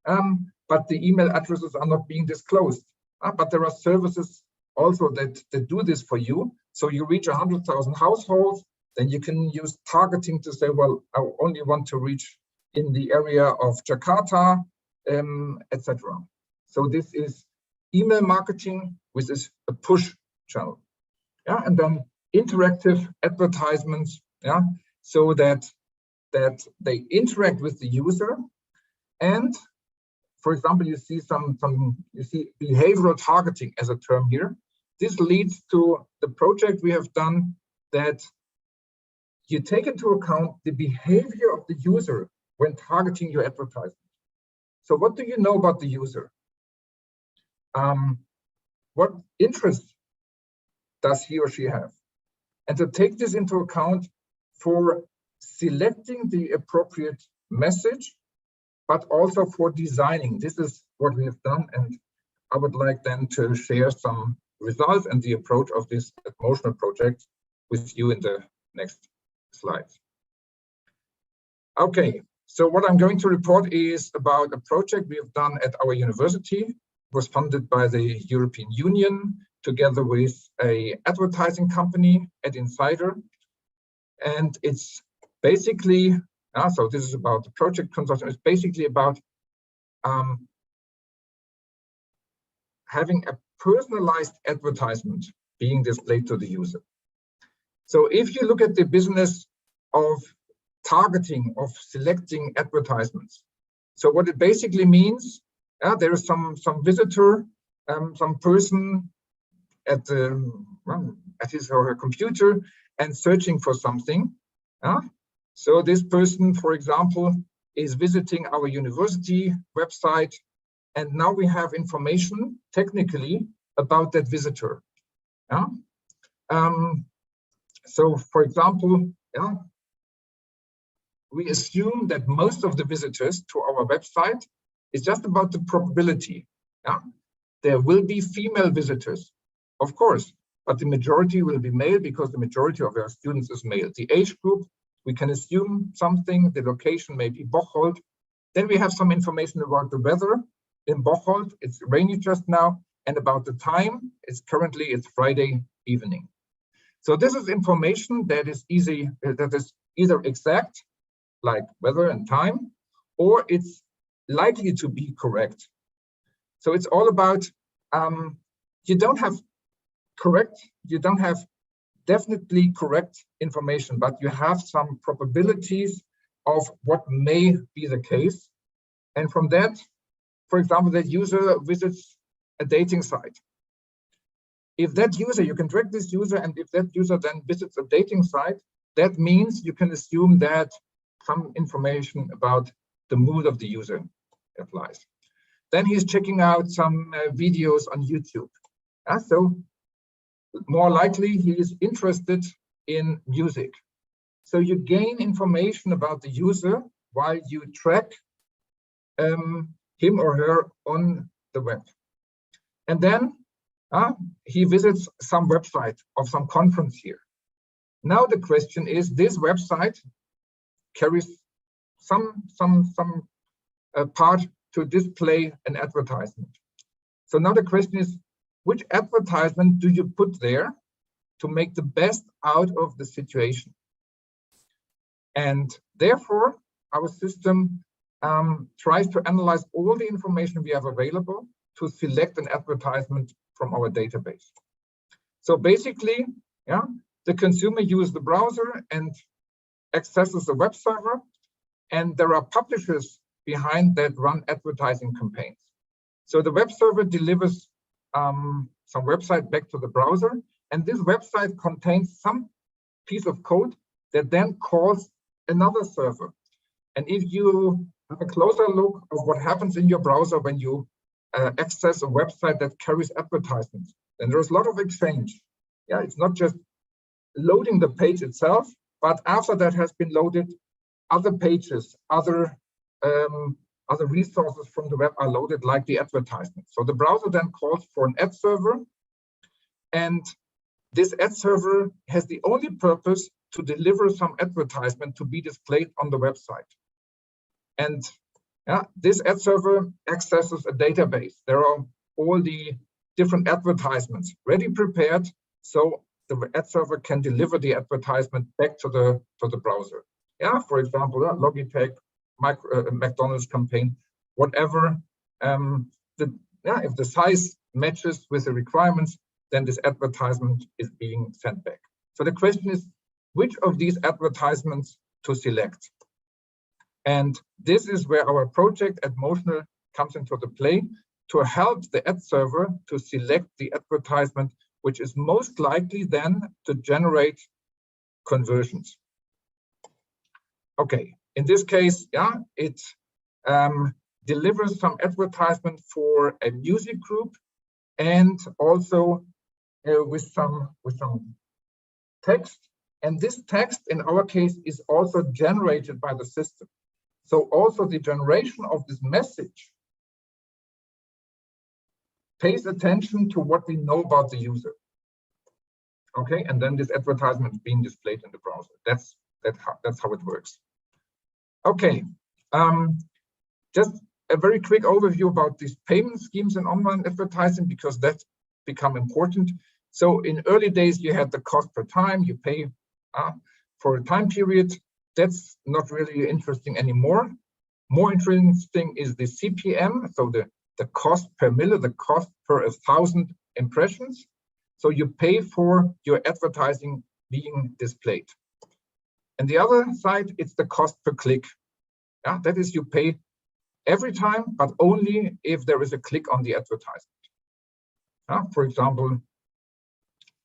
but the email addresses are not being disclosed. But there are services also that do this for you. So you reach 100,000 households, then you can use targeting to say, well, I only want to reach in the area of Jakarta, etc. So this is email marketing, which is a push channel. Yeah, and then interactive advertisements, yeah, so that they interact with the user. And for example, you see behavioral targeting as a term here. This leads to the project we have done, that you take into account the behavior of the user when targeting your advertisement. So what do you know about the user? What interests does he or she have? And to take this into account for selecting the appropriate message, but also for designing. This is what we have done, and I would like then to share some results and the approach of this emotional project with you in the next slides. Okay, so what I'm going to report is about a project we have done at our university. It was funded by the European Union together with an advertising company at Insider. And it's basically, so this is about the project consortium. It's basically about having a personalized advertisement being displayed to the user. So if you look at the business of targeting, of selecting advertisements, so what it basically means, there is some visitor, some person at his or her computer and searching for something. So this person, for example, is visiting our university website, and now we have information technically about that visitor. So for example, we assume that most of the visitors to our website is just about the probability. There will be female visitors, of course, but the majority will be male, because the majority of our students is male. The age group, we can assume something, the location may be Bocholt. Then we have some information about the weather in Bocholt. It's rainy just now, and about the time, it's Friday evening. So this is information that is either exact, like weather and time, or it's likely to be correct. So it's all about, you don't have correct, you don't have definitely correct information, but you have some probabilities of what may be the case. And from that, for example, that user visits a dating site. If that user, you can track this user, and if that user then visits a dating site, that means you can assume that some information about the mood of the user applies. Then he's checking out some videos on YouTube. So more likely he is interested in music. So you gain information about the user while you track him or her on the web. And then he visits some website of some conference here. Now the question is, this website carries some part to display an advertisement. So now the question is, which advertisement do you put there to make the best out of the situation? And therefore, our system tries to analyze all the information we have available to select an advertisement from our database. So basically, the consumer uses the browser and accesses the web server, and there are publishers behind that run advertising campaigns. So the web server delivers some website back to the browser, and this website contains some piece of code that then calls another server. And if you have a closer look of what happens in your browser when you access a website that carries advertisements, then there's a lot of exchange. It's not just loading the page itself, but after that has been loaded, other pages, other resources from the web are loaded, like the advertisement. So the browser then calls for an ad server, and this ad server has the only purpose to deliver some advertisement to be displayed on the website. And this ad server accesses a database. There are all the different advertisements ready prepared, so the ad server can deliver the advertisement back to the browser. For example, Logitech, McDonald's campaign, whatever. If the size matches with the requirements, then this advertisement is being sent back. So the question is, which of these advertisements to select? And this is where our project at Motional comes into the play, to help the ad server to select the advertisement which is most likely then to generate conversions. Okay, in this case, it delivers some advertisement for a music group, and also with some text. And this text, in our case, is also generated by the system. So also the generation of this message pays attention to what we know about the user. Okay, and then this advertisement is being displayed in the browser. That's how it works. Okay, just a very quick overview about these payment schemes in online advertising, because that's become important. So in early days, you had the cost per time, you pay for a time period. That's not really interesting anymore. More interesting is the CPM, so the cost per mille, the cost per 1,000 impressions. So you pay for your advertising being displayed. And the other side, it's the cost per click. That is, you pay every time, but only if there is a click on the advertisement. For example,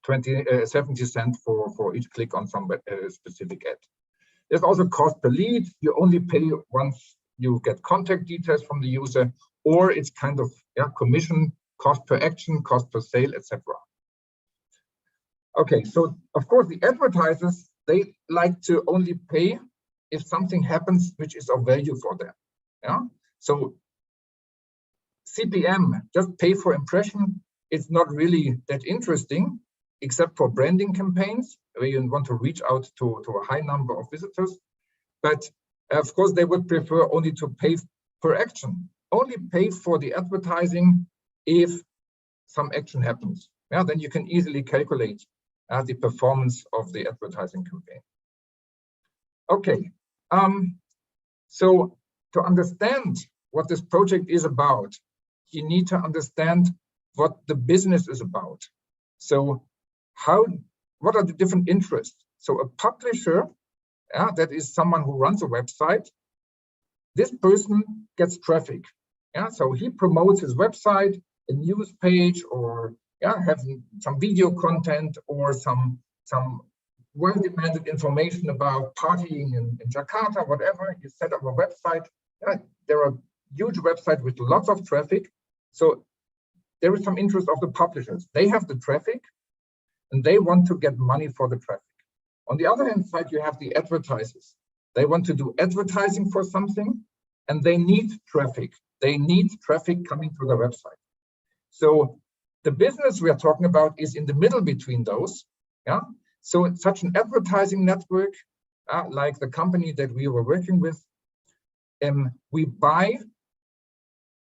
70 cents for each click on some specific ad. There's also cost per lead. You only pay once you get contact details from the user, or it's kind of commission, cost per action, cost per sale, etc. Okay, so of course the advertisers, they like to only pay if something happens which is of value for them. So CPM, just pay for impression, it's not really that interesting, except for branding campaigns where you want to reach out to a high number of visitors. But of course, they would prefer only to pay per action, only pay for the advertising if some action happens. Then you can easily calculate the performance of the advertising campaign. Okay, so to understand what this project is about, you need to understand what the business is about. So how what are the different interests? So a publisher, that is someone who runs a website. This person gets traffic. So he promotes his website, a news page, or have some video content or some well-demanded information about partying in Jakarta, whatever. You set up a website. There are huge websites with lots of traffic. So there is some interest of the publishers. They have the traffic and they want to get money for the traffic. On the other hand side, you have the advertisers. They want to do advertising for something and they need traffic. They need traffic coming to their website. So the business we are talking about is in the middle between those. So it's such an advertising network, like the company that we were working with, we buy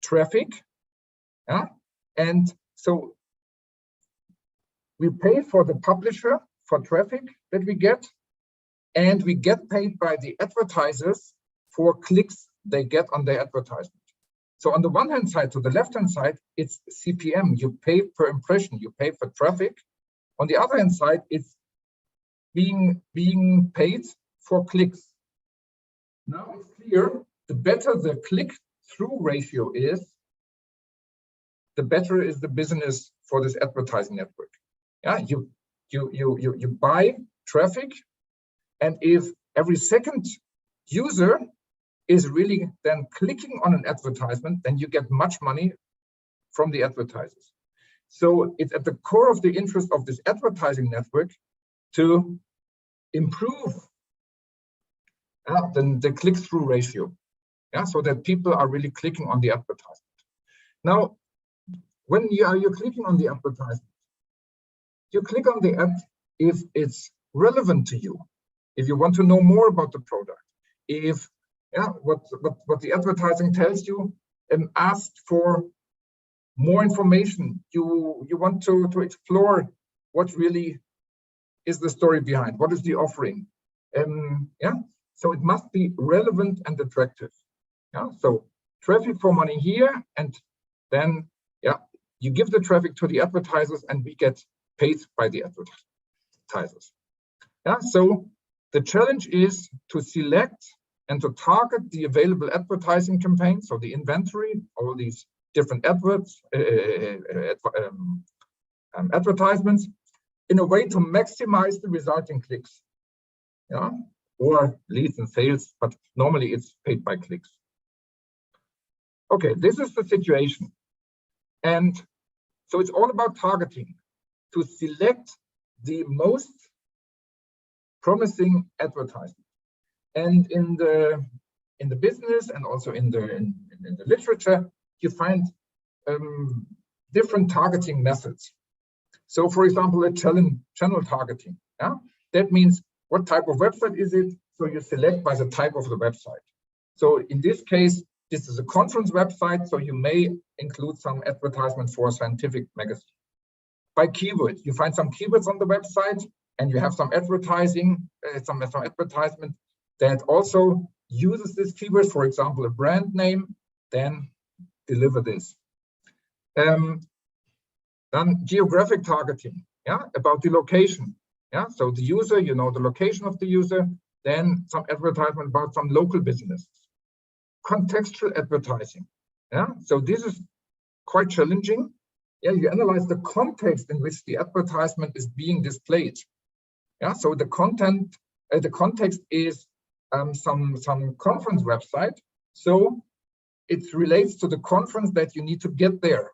traffic, and so we pay for the publisher for traffic that we get, and we get paid by the advertisers for clicks they get on their advertisement. So on the one hand side, to the left hand side, it's CPM. You pay per impression, you pay for traffic. On the other hand side, it's being paid for clicks. Now it's clear, the better the click-through ratio is, the better is the business for this advertising network. You buy traffic, and if every second user is really then clicking on an advertisement, then you get much money from the advertisers. So it's at the core of the interest of this advertising network to improve the click-through ratio, so that people are really clicking on the advertisement. Now, when you're clicking on the advertisement, you click on the ad if it's relevant to you, if you want to know more about the product, if what the advertising tells you, and ask for more information. You want to explore what really is the story behind, what is the offering. So it must be relevant and attractive. So traffic for money here, and then you give the traffic to the advertisers and we get paid by the advertisers. So the challenge is to select and to target the available advertising campaigns, so the inventory, all these different advertisements, in a way to maximize the resulting clicks, or leads and sales, but normally it's paid by clicks. Okay, this is the situation. And so it's all about targeting, to select the most promising advertisement. And in the business and also in the literature, you find different targeting methods. So, for example, a channel targeting. That means what type of website is it? So you select by the type of the website. So in this case, this is a conference website, so you may include some advertisement for a scientific magazine. By keyword, you find some keywords on the website, and you have some advertising, some advertisement that also uses this keyword, for example, a brand name, then deliver this. Then geographic targeting, about the location. So the user, you know the location of the user, then some advertisement about some local business. Contextual advertising. So this is quite challenging. You analyze the context in which the advertisement is being displayed. So the content, the context is some conference website. So it relates to the conference that you need to get there.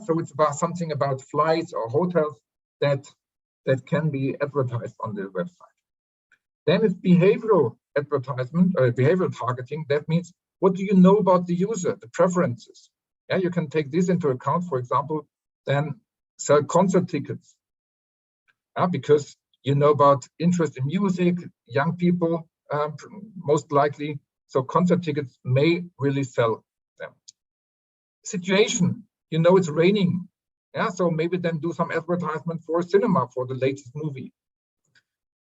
So it's about something about flights or hotels that can be advertised on the website. Then it's behavioral advertisement, behavioral targeting. That means, what do you know about the user, the preferences? You can take this into account, for example, then sell concert tickets. Because you know about interest in music, young people, most likely. So concert tickets may really sell them. Situation, you know it's raining. So maybe then do some advertisement for cinema, for the latest movie.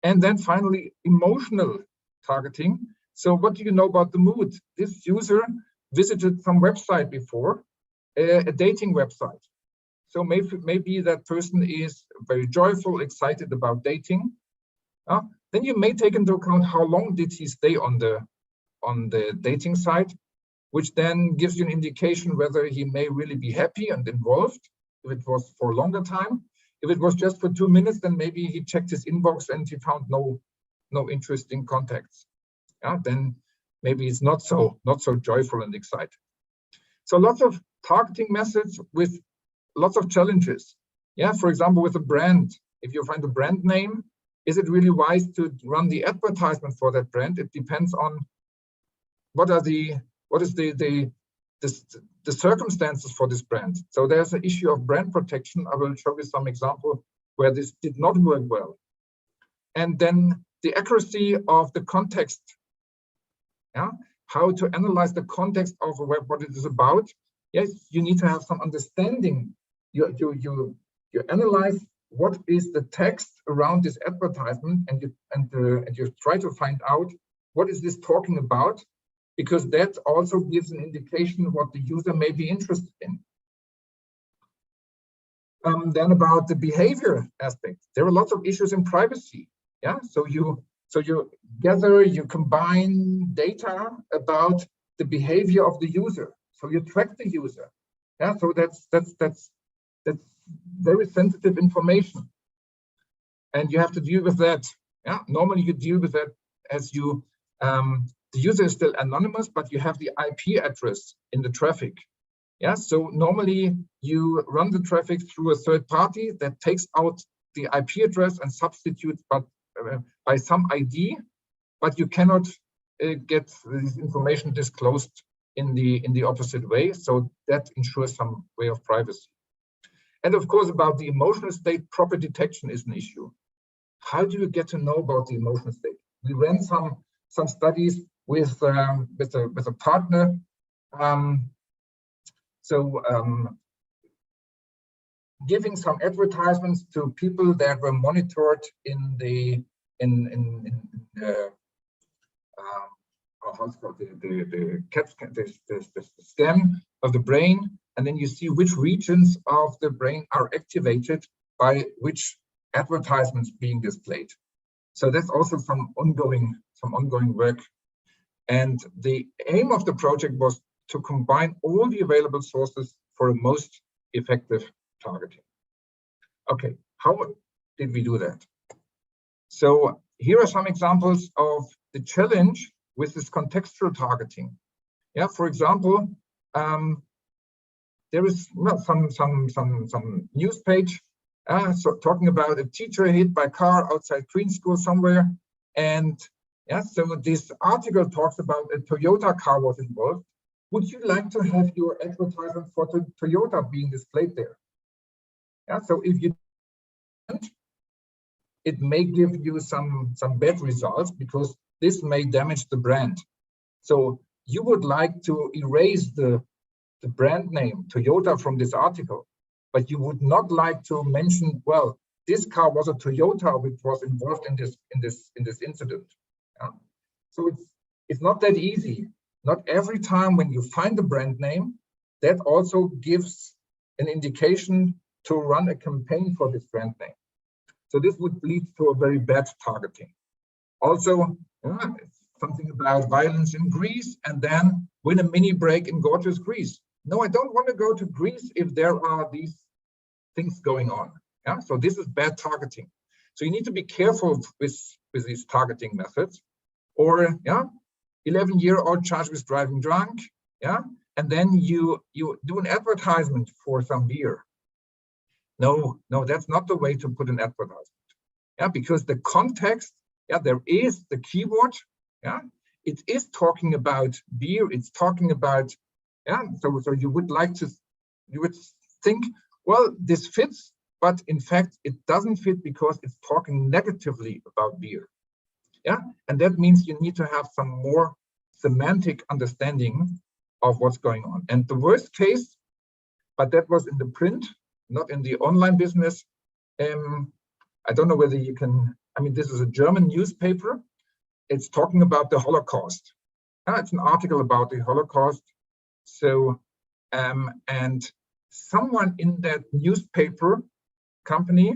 And then finally, emotional targeting. So what do you know about the mood? This user visited some website before, a dating website. So maybe that person is very joyful, excited about dating. Then you may take into account how long did he stay on the dating site, which then gives you an indication whether he may really be happy and involved, if it was for a longer time. If it was just for 2 minutes, then maybe he checked his inbox and he found no interesting contacts. Then maybe it's not so joyful and excited. So lots of targeting methods with lots of challenges. For example, with a brand, if you find a brand name, is it really wise to run the advertisement for that brand? It depends on what is the circumstances for this brand. So there's an issue of brand protection. I will show you some example where this did not work well. And then the accuracy of the context. How to analyze the context of what it is about. Yes, you need to have some understanding. You analyze what is the text around this advertisement, and you try to find out what is this talking about, because that also gives an indication what the user may be interested in. Then about the behavior aspect, there are lots of issues in privacy. So you gather, you combine data about the behavior of the user. So you track the user. So that's very sensitive information, and you have to deal with that. Normally you deal with that as you the user is still anonymous, but you have the IP address in the traffic. So normally you run the traffic through a third party that takes out the IP address and substitutes by some ID, but you cannot get this information disclosed in the opposite way. So that ensures some way of privacy. And of course, about the emotional state, proper detection is an issue. How do you get to know about the emotional state? We ran some studies with a partner. Giving some advertisements to people that were monitored in the scan of the brain, and then you see which regions of the brain are activated by which advertisements being displayed. So that's also some ongoing work. And the aim of the project was to combine all the available sources for a most effective targeting. Okay, how did we do that? So here are some examples of the challenge with this contextual targeting. For example, there is some news page so talking about a teacher hit by car outside Green School somewhere, and so this article talks about a Toyota car was involved. Would you like to have your advertisement for Toyota being displayed there? So if you don't, it may give you some bad results, because this may damage the brand. So you would like to erase the brand name Toyota from this article, but you would not like to mention, well, this car was a Toyota which was involved in this incident. So it's not that easy. Not every time when you find the brand name, that also gives an indication to run a campaign for this brand name. So this would lead to a very bad targeting. Also, something about violence in Greece, and then win a mini break in gorgeous Greece. No, I don't want to go to Greece if there are these things going on. So this is bad targeting. So you need to be careful with these targeting methods. Or 11-year-old charged with driving drunk, and then you do an advertisement for some beer. No, that's not the way to put an advertisement. Because the context, there is the keyword, it is talking about beer, it's talking about, so you would think, well, this fits, but in fact it doesn't fit because it's talking negatively about beer. And that means you need to have some more semantic understanding of what's going on. And the worst case, but that was in the print, not in the online business. I don't know whether you can, this is a German newspaper. It's talking about the Holocaust. It's an article about the Holocaust. So, and someone in that newspaper company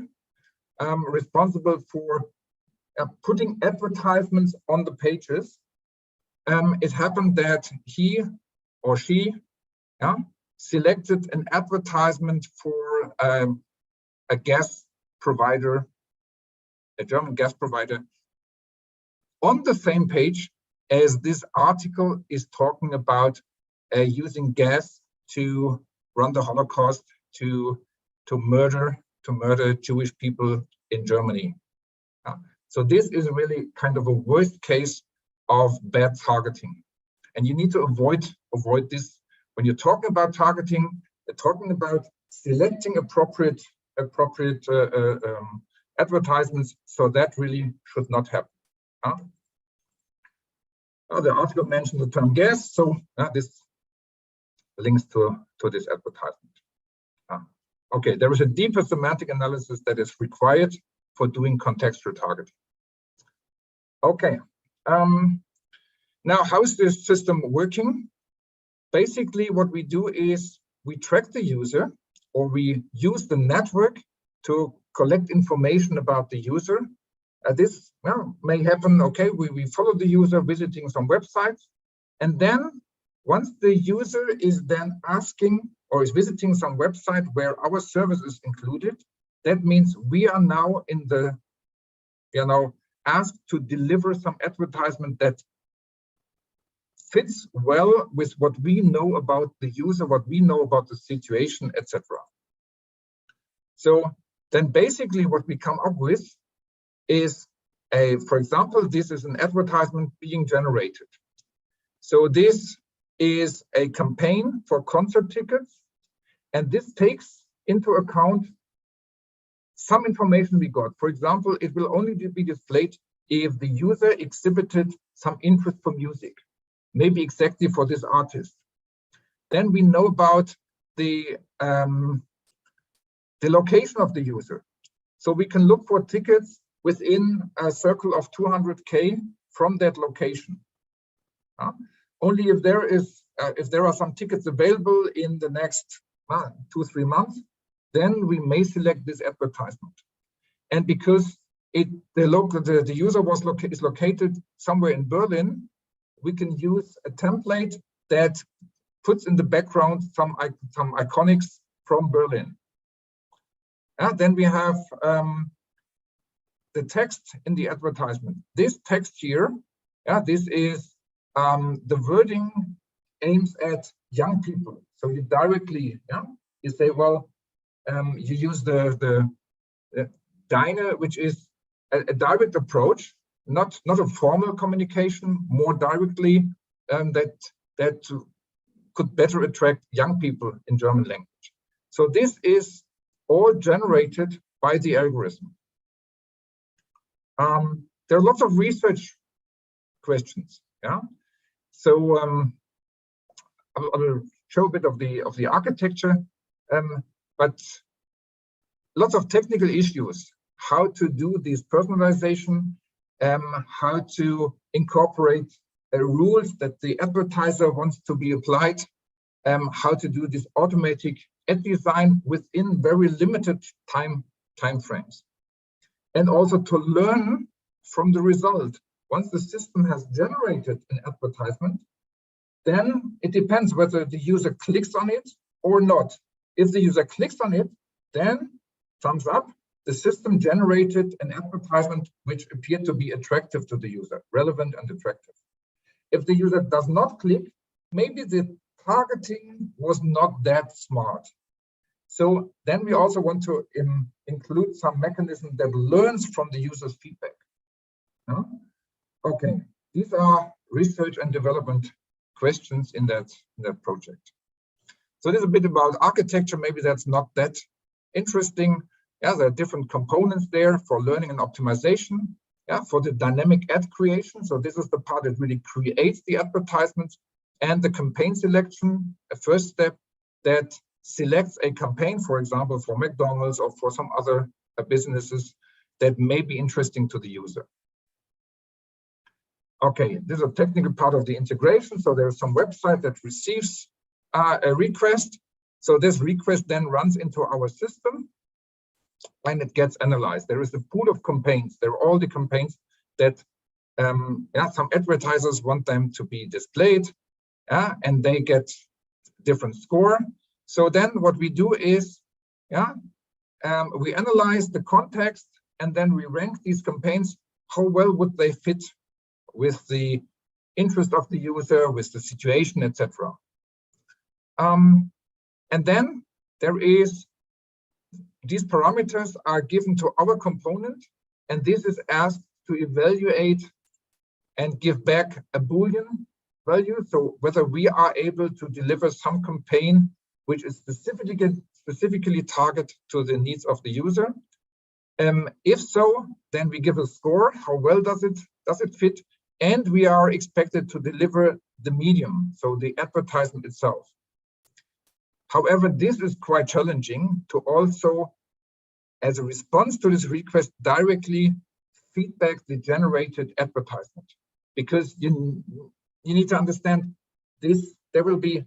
responsible for putting advertisements on the pages. It happened that he or she selected an advertisement for a gas provider, a German gas provider, on the same page as this article is talking about using gas to run the Holocaust, to murder Jewish people in Germany. So this is really kind of a worst case of bad targeting, and you need to avoid this when you're talking about targeting. You're talking about selecting appropriate advertisements, so that really should not happen. The article mentioned the term gas, so this links to this advertisement. Okay, there is a deeper semantic analysis that is required for doing contextual targeting. Okay, now how is this system working? Basically, what we do is we track the user, or we use the network to collect information about the user. This may happen, okay, we follow the user visiting some websites, and then once the user is then asking or is visiting some website where our service is included, that means we are now asked to deliver some advertisement that fits well with what we know about the user, what we know about the situation, etc. So then basically what we come up with is for example, this is an advertisement being generated. So this is a campaign for concert tickets, and this takes into account some information we got. For example, it will only be displayed if the user exhibited some interest for music, maybe exactly for this artist. Then we know about the location of the user. So we can look for tickets within a circle of 200K from that location. Only if there are some tickets available in the next 2-3 months, then we may select this advertisement. And because the user is located somewhere in Berlin, we can use a template that puts in the background some iconics from Berlin. Then we have the text in the advertisement. This text here, this is the wording aims at young people. So you directly, you say, well, you use the Deine, which is a direct approach, not a formal communication, more directly, that could better attract young people in German language. So this is all generated by the algorithm. There are lots of research questions. So I will show a bit of the architecture, but lots of technical issues. How to do this personalization, how to incorporate rules that the advertiser wants to be applied, how to do this automatic ad design within very limited time frames, and also to learn from the result. Once the system has generated an advertisement, then it depends whether the user clicks on it or not. If the user clicks on it, then thumbs up, the system generated an advertisement which appeared to be attractive to the user, relevant and attractive. If the user does not click, maybe the targeting was not that smart. So then we also want to include some mechanism that learns from the user's feedback. Okay, these are research and development questions in that project. So this is a bit about architecture. Maybe that's not that interesting. There are different components there for learning and optimization. For the dynamic ad creation. So this is the part that really creates the advertisements, and the campaign selection, a first step that selects a campaign, for example, for McDonald's or for some other businesses that may be interesting to the user. Okay, this is a technical part of the integration. So there's some website that receives a request. So this request then runs into our system and it gets analyzed. There is a pool of campaigns. There are all the campaigns that some advertisers want them to be displayed, and they get different score. So then what we do is, we analyze the context and then we rank these campaigns. How well would they fit with the interest of the user, with the situation, etc. And then there is, these parameters are given to our component, and this is asked to evaluate and give back a Boolean value. So whether we are able to deliver some campaign which is specifically targeted to the needs of the user. If so, then we give a score. How well does it fit? And we are expected to deliver the medium, so the advertisement itself. However, this is quite challenging to also, as a response to this request, directly feedback the generated advertisement, because you need to understand this. There will be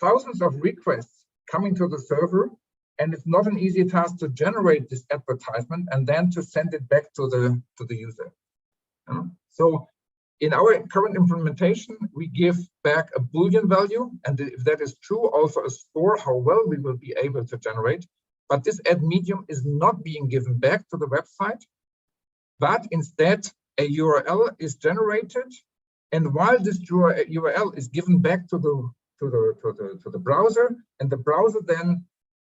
thousands of requests coming to the server, and it's not an easy task to generate this advertisement and then to send it back to the user. So in our current implementation, we give back a Boolean value, and if that is true, also a score how well we will be able to generate. But this ad medium is not being given back to the website, but instead a URL is generated, and while this URL is given back to the browser, and the browser then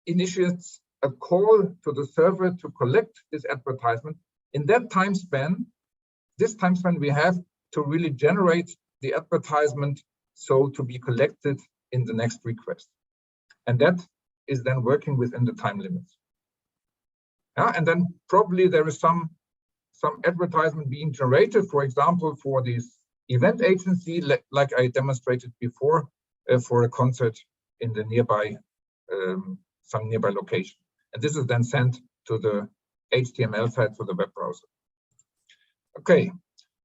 initiates a call to the server to collect this advertisement. In that time span, we have to really generate the advertisement so to be collected in the next request, and that is then working within the time limits. And then probably there is some advertisement being generated, for example, for this event agency, like I demonstrated before, for a concert in the nearby, some nearby location. And this is then sent to the HTML site, to the web browser. Okay,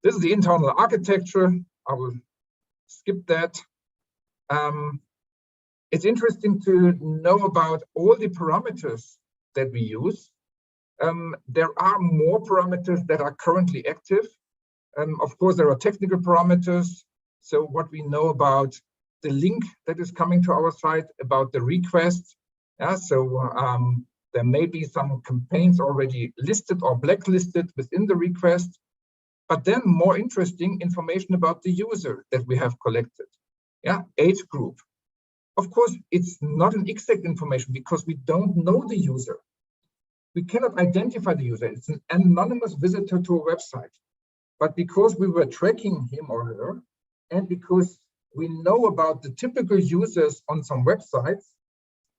this is the internal architecture. I will skip that. It's interesting to know about all the parameters that we use. There are more parameters that are currently active. Of course, there are technical parameters. So what we know about the link that is coming to our site, about the request. There may be some campaigns already listed or blacklisted within the request. But then more interesting information about the user that we have collected. Age group. Of course, it's not an exact information because we don't know the user. We cannot identify the user. It's an anonymous visitor to a website. But because we were tracking him or her, and because we know about the typical users on some websites,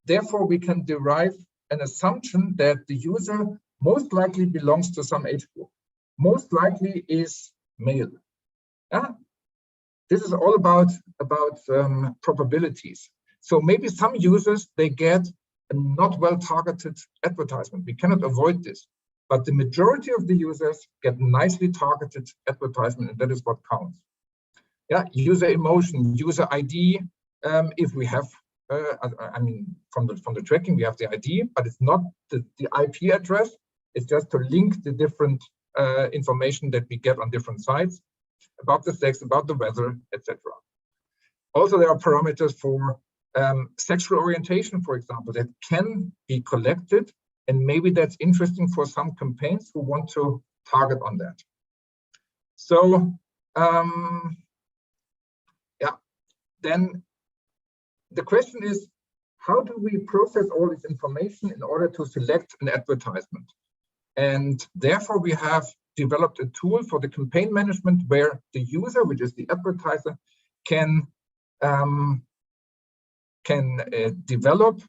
therefore we can derive an assumption that the user most likely belongs to some age group. Most likely is male. This is all about probabilities. So maybe some users, they get a not well-targeted advertisement. We cannot avoid this. But the majority of the users get nicely targeted advertisement, and that is what counts. User emotion, user ID. If we have, from the tracking, we have the ID, but it's not the IP address. It's just to link the different information that we get on different sites about the sex, about the weather, etc. Also, there are parameters for sexual orientation, for example, that can be collected, and maybe that's interesting for some campaigns who want to target on that. So, then the question is, how do we process all this information in order to select an advertisement? And therefore, we have developed a tool for the campaign management where the user, which is the advertiser, can develop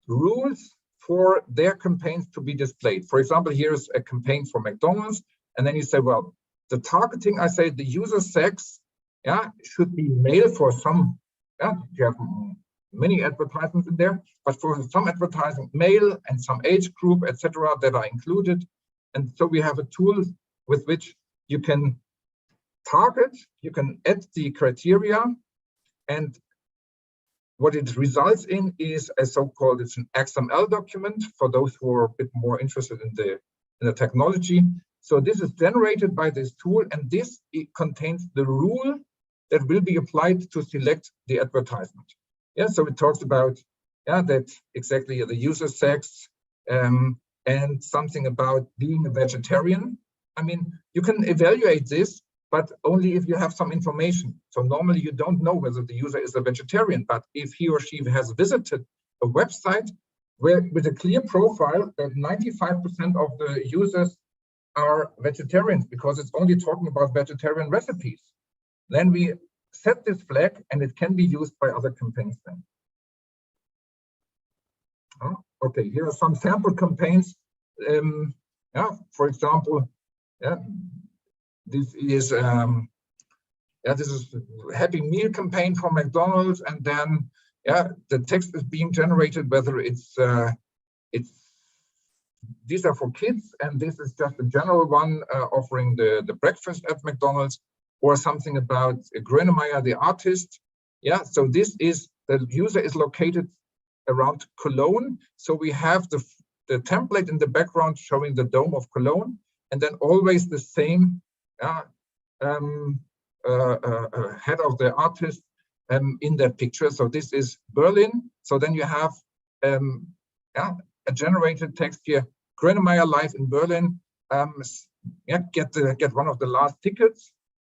rules for their campaigns to be displayed. For example, here's a campaign for McDonald's, and then you say, well, the targeting, I say the user sex, should be male for some. You have many advertisements in there, but for some advertising, male, and some age group, etc., that are included. And so we have a tool with which you can target, you can add the criteria, and what it results in is a so-called, it's an XML document for those who are a bit more interested in the technology. So this is generated by this tool, and this, it contains the rule that will be applied to select the advertisement. Yeah, so it talks about, yeah, that exactly the user sex, and something about being a vegetarian. I mean, you can evaluate this, but only if you have some information. So normally you don't know whether the user is a vegetarian, but if he or she has visited a website where with a clear profile that 95% of the users are vegetarians, because it's only talking about vegetarian recipes, then we set this flag and it can be used by other campaigns then. Oh, okay, here are some sample campaigns. Yeah, for example, yeah, this is this is a Happy Meal campaign for McDonald's, and then yeah, the text is being generated whether it's these are for kids, and this is just a general one offering the breakfast at McDonald's, or something about Grönemeyer, the artist. Yeah, so this is, the user is located around Cologne. So we have the template in the background showing the dome of Cologne, and then always the same head of the artist in that picture. So this is Berlin. So then you have a generated text here. Grönemeyer live in Berlin. Get one of the last tickets.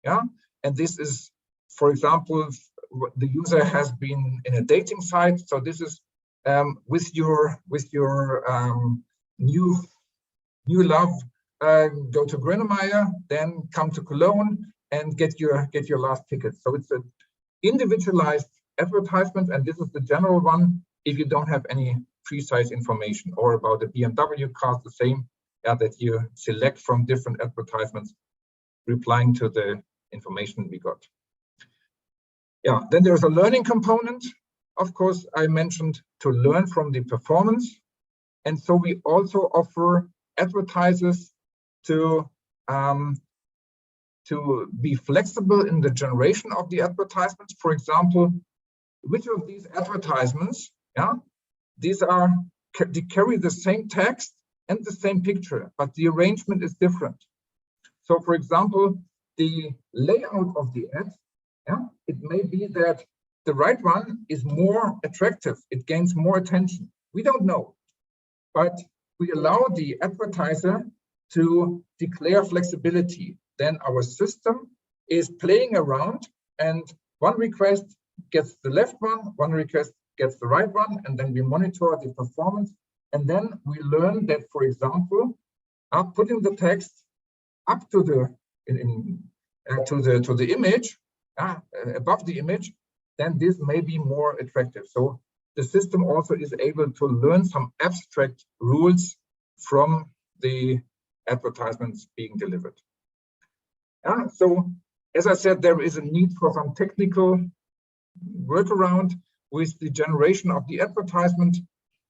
Yeah, and this is, for example, the user has been in a dating site. So this is with your new love. Go to Grönemeyer, then come to Cologne and get your last ticket. So it's an individualized advertisement, and this is the general one if you don't have any precise information, or about the BMW cars, the same, that you select from different advertisements replying to the information we got. Yeah, then there's a learning component. Of course, I mentioned to learn from the performance. And so we also offer advertisers to be flexible in the generation of the advertisements. For example, which of these advertisements, these they carry the same text and the same picture, but the arrangement is different. So for example, the layout of the ad, it may be that the right one is more attractive, it gains more attention. We don't know, but we allow the advertiser to declare flexibility. Then our system is playing around, and one request gets the left one request gets the right one, and then we monitor the performance. And then we learn that, for example, putting the text up to the to the image, above the image, then this may be more attractive. So the system also is able to learn some abstract rules from the advertisements being delivered. So as I said, there is a need for some technical workaround with the generation of the advertisement.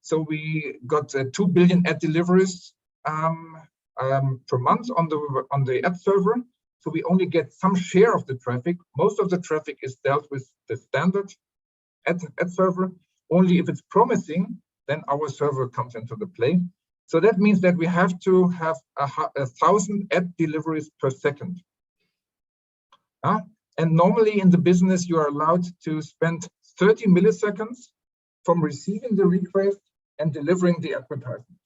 So we got 2 billion ad deliveries per month on the ad server. So we only get some share of the traffic. Most of the traffic is dealt with the standard ad server. Only if it's promising, then our server comes into the play. So that means that we have to have 1,000 ad deliveries per second. And normally in the business, you are allowed to spend 30 milliseconds from receiving the request and delivering the advertisement.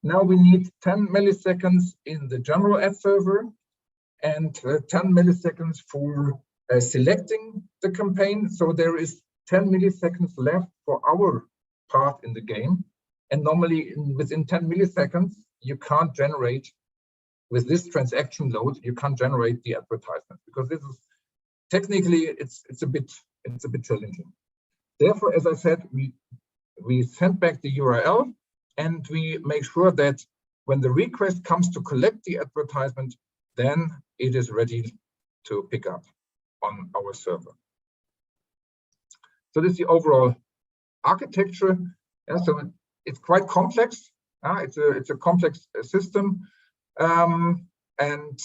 Now we need 10 milliseconds in the general ad server and 10 milliseconds for selecting the campaign. So there is 10 milliseconds left for our part in the game. And normally within 10 milliseconds, you can't generate, with this transaction load, you can't generate the advertisement, because this is technically it's a bit challenging. Therefore, as I said, we send back the URL and we make sure that when the request comes to collect the advertisement, then it is ready to pick up on our server. So this is the overall architecture. So it's quite complex. It's a complex system, and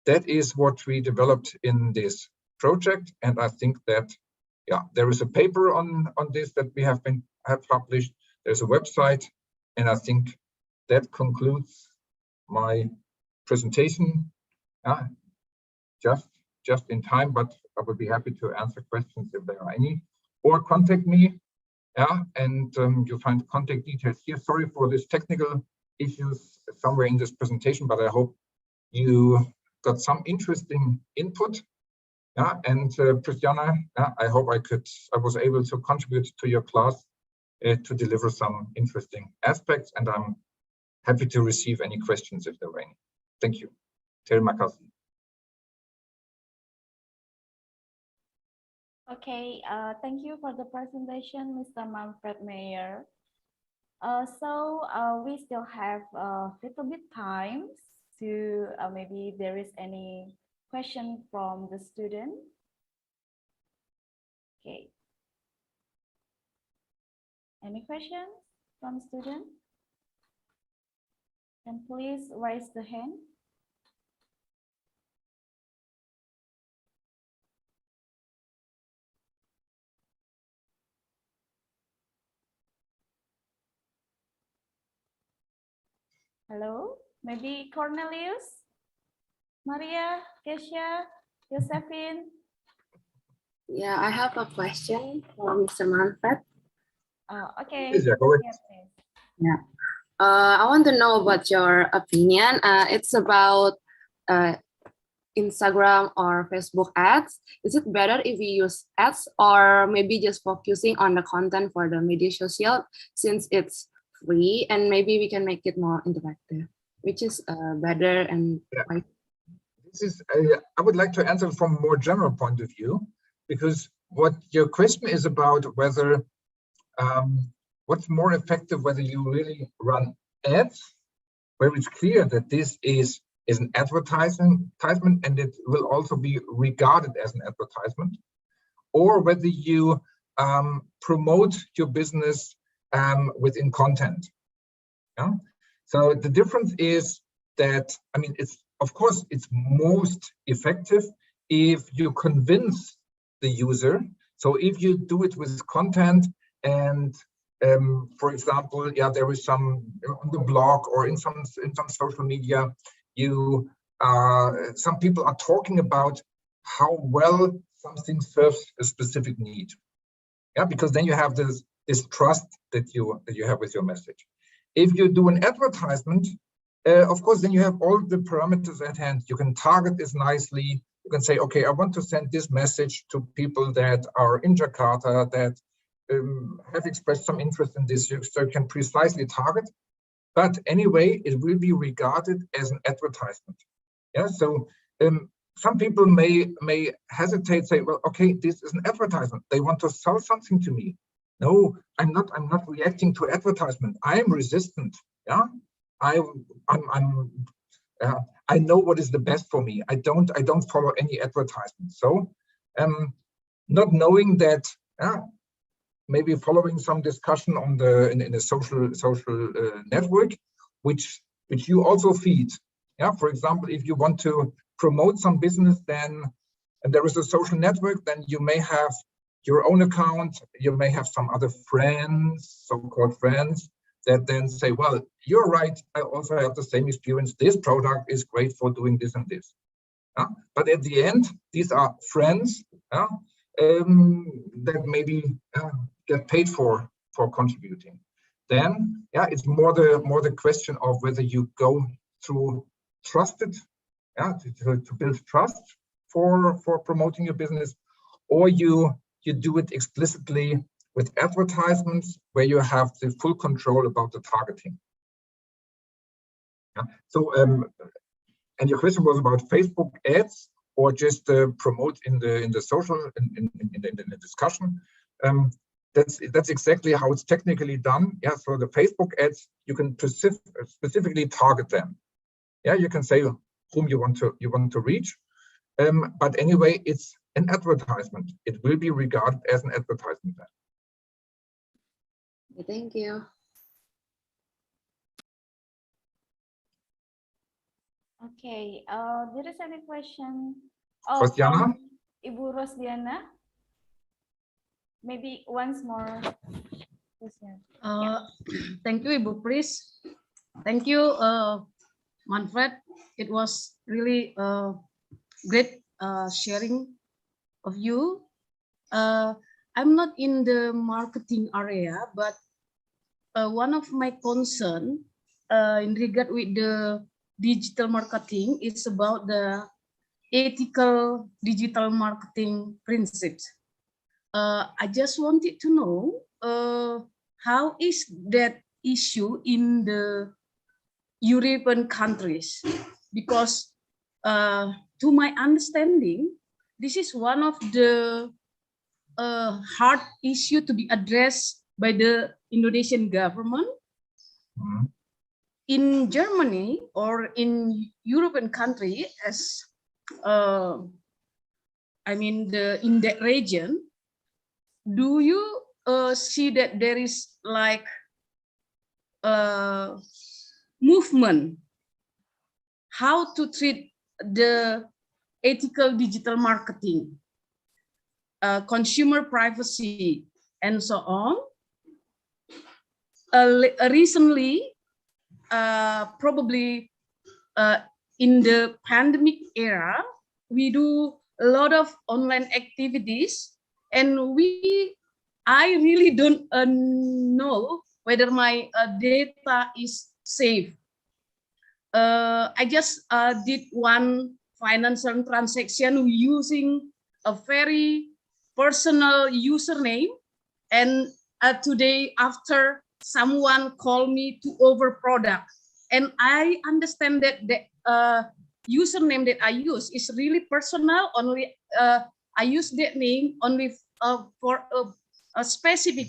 that is what we developed in this project. And I think that yeah, there is a paper on this that we have published. There's a website, and I think that concludes my presentation. Just in time, but I would be happy to answer questions if there are any, or contact me. And you'll find contact details here. Sorry for this technical issues somewhere in this presentation, but I hope you got some interesting input. And Christiana, I hope I was able to contribute to your class to deliver some interesting aspects, and I'm happy to receive any questions if there are any. Thank you. Terima kasih. Okay, thank you for the presentation, Mr. Manfred Meyer. We still have a little bit time to maybe there is any question from the student. Okay. Any questions from student? And please raise the hand. Hello, maybe Cornelius, Maria, Kesia, Josephine. Yeah, I have a question for Mr. Manfred. Okay. Please, go ahead. Yeah. I want to know about your opinion. It's about Instagram or Facebook ads. Is it better if we use ads or maybe just focusing on the content for the media social since it's free and maybe we can make it more interactive, which is better and why? This is, I would like to answer from a more general point of view, because what your question is about whether what's more effective, whether you really run ads, where it's clear that this is an advertisement and it will also be regarded as an advertisement, or whether you promote your business within content. Yeah? So the difference is that, I mean, of course, it's most effective if you convince the user. So if you do it with content and for example, yeah, there is some on the blog or in some social media, some people are talking about how well something serves a specific need. Yeah, because then you have this trust that you have with your message. If you do an advertisement, of course, then you have all the parameters at hand. You can target this nicely. You can say, okay, I want to send this message to people that are in Jakarta that have expressed some interest in this, so you can precisely target. But anyway, it will be regarded as an advertisement. Yeah, so some people may hesitate, say, well, okay, this is an advertisement. They want to sell something to me. No, I'm not reacting to advertisement. I am resistant. Yeah, I know what is the best for me. I don't follow any advertisement. So not knowing that, maybe following some discussion on in a social network, which you also feed. Yeah, for example, if you want to promote some business, then and there is a social network, then you may have your own account, you may have some other friends, so-called friends, that then say, well, you're right, I also have the same experience. This product is great for doing this and this. But at the end, these are friends that maybe get paid for contributing. Then, yeah, it's more the question of whether you go through trusted, to build trust for promoting your business, or you do it explicitly with advertisements where you have the full control about the targeting. Yeah. So, and your question was about Facebook ads or just promote in the social in the discussion. That's exactly how it's technically done. Yeah. So the Facebook ads, you can specifically target them. Yeah. You can say whom you want to reach. But anyway, it's an advertisement. It will be regarded as an advertisement then. Thank you. Okay, there is any question? Rosdiana? Ibu Rosdiana. maybe once more question. Thank you, Ibu Pris. Thank you, Manfred. It was really great sharing of you. I'm not in the marketing area, but one of my concern in regard with the digital marketing is about the ethical digital marketing principes. I just wanted to know how is that issue in the European countries? Because to my understanding, this is one of the hard issue to be addressed by the Indonesian government. In Germany or in European country, as I mean in that region, do you see that there is like movement how to treat the ethical digital marketing, consumer privacy, and so on? Recently, probably in the pandemic era, we do a lot of online activities, and I really don't know whether my data is safe. I just did one financial transaction using a very personal username, and today after someone called me to over product, and I understand that the username that I use is really personal. Only I use that name only for a specific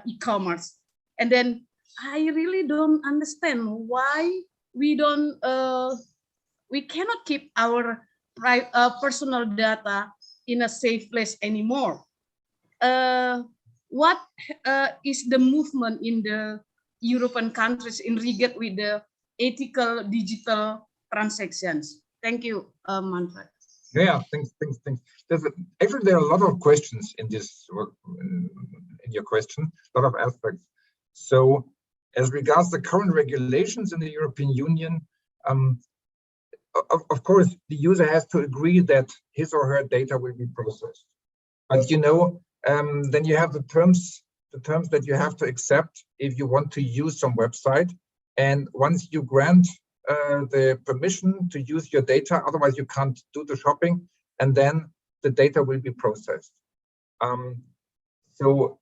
e-commerce, and then I really don't understand why we don't we cannot keep our personal data in a safe place anymore. What is the movement in the European countries in regard with the ethical digital transactions? Thank you, Manfred. Yeah, thanks. Actually, there are a lot of questions in this in your question, a lot of aspects. So, as regards the current regulations in the European Union, of course, the user has to agree that his or her data will be processed. But you know, then you have the terms that you have to accept if you want to use some website. And once you grant the permission to use your data, otherwise you can't do the shopping, and then the data will be processed. So,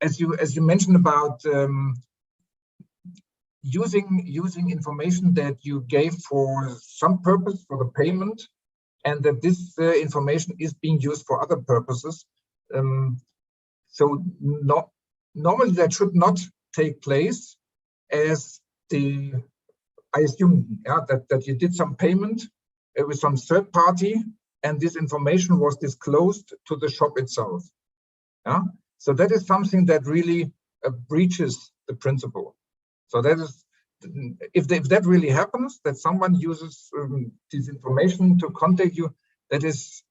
as you mentioned about using information that you gave for some purpose for the payment, and that this information is being used for other purposes. So normally that should not take place, as I assume that you did some payment with some third party, and this information was disclosed to the shop itself. Yeah, so that is something that really breaches the principle. So that is, if that really happens, that someone uses this information to contact you, that is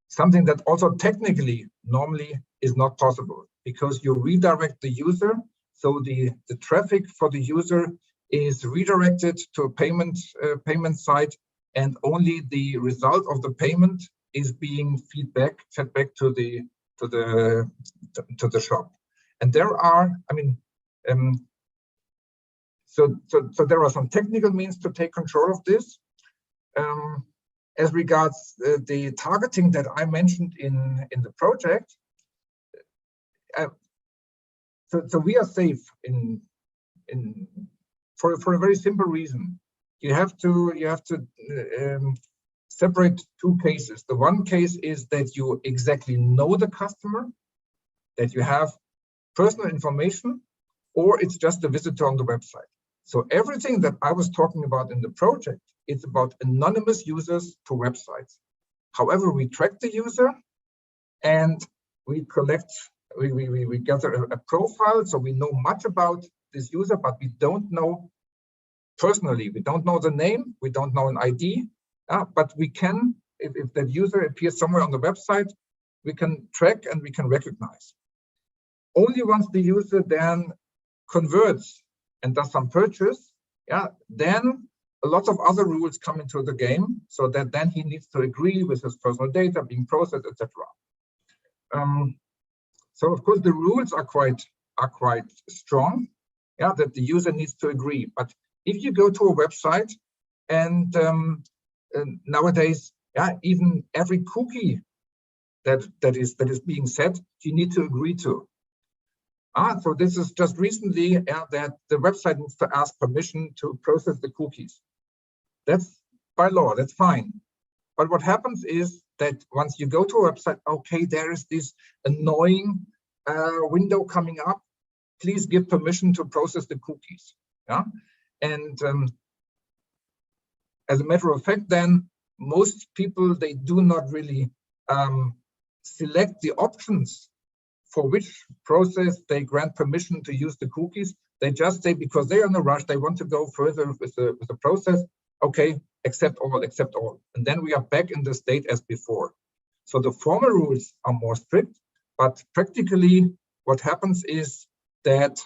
something that also technically normally is not possible, because you redirect the user. So the traffic for the user is redirected to a payment site, and only the result of the payment is being fed back to the shop. And there are, I mean, so there are some technical means to take control of this. As regards the targeting that I mentioned in the project, so we are safe for a very simple reason. You have to separate two cases. The one case is that you exactly know the customer, that you have personal information, or it's just a visitor on the website. So everything that I was talking about in the project, it's about anonymous users to websites. However, we track the user and we collect, we gather a profile, so we know much about this user, but we don't know personally. We don't know the name, we don't know an ID, but we can, if that user appears somewhere on the website, we can track and we can recognize. Only once the user then converts and does some purchase, yeah, then a lot of other rules come into the game, so that then he needs to agree with his personal data being processed, etc. So of course the rules are quite strong, yeah, that the user needs to agree. But if you go to a website and nowadays, yeah, even every cookie that is being set, you need to agree to. So this is just recently that the website needs to ask permission to process the cookies. That's by law, that's fine. But what happens is that once you go to a website, okay, there is this annoying window coming up. Please give permission to process the cookies. Yeah, and as a matter of fact, then most people, they do not really select the options for which process they grant permission to use the cookies. They just say, because they're in a rush, they want to go further with the process. Okay, accept all. And then we are back in the state as before. So the formal rules are more strict, but practically what happens is that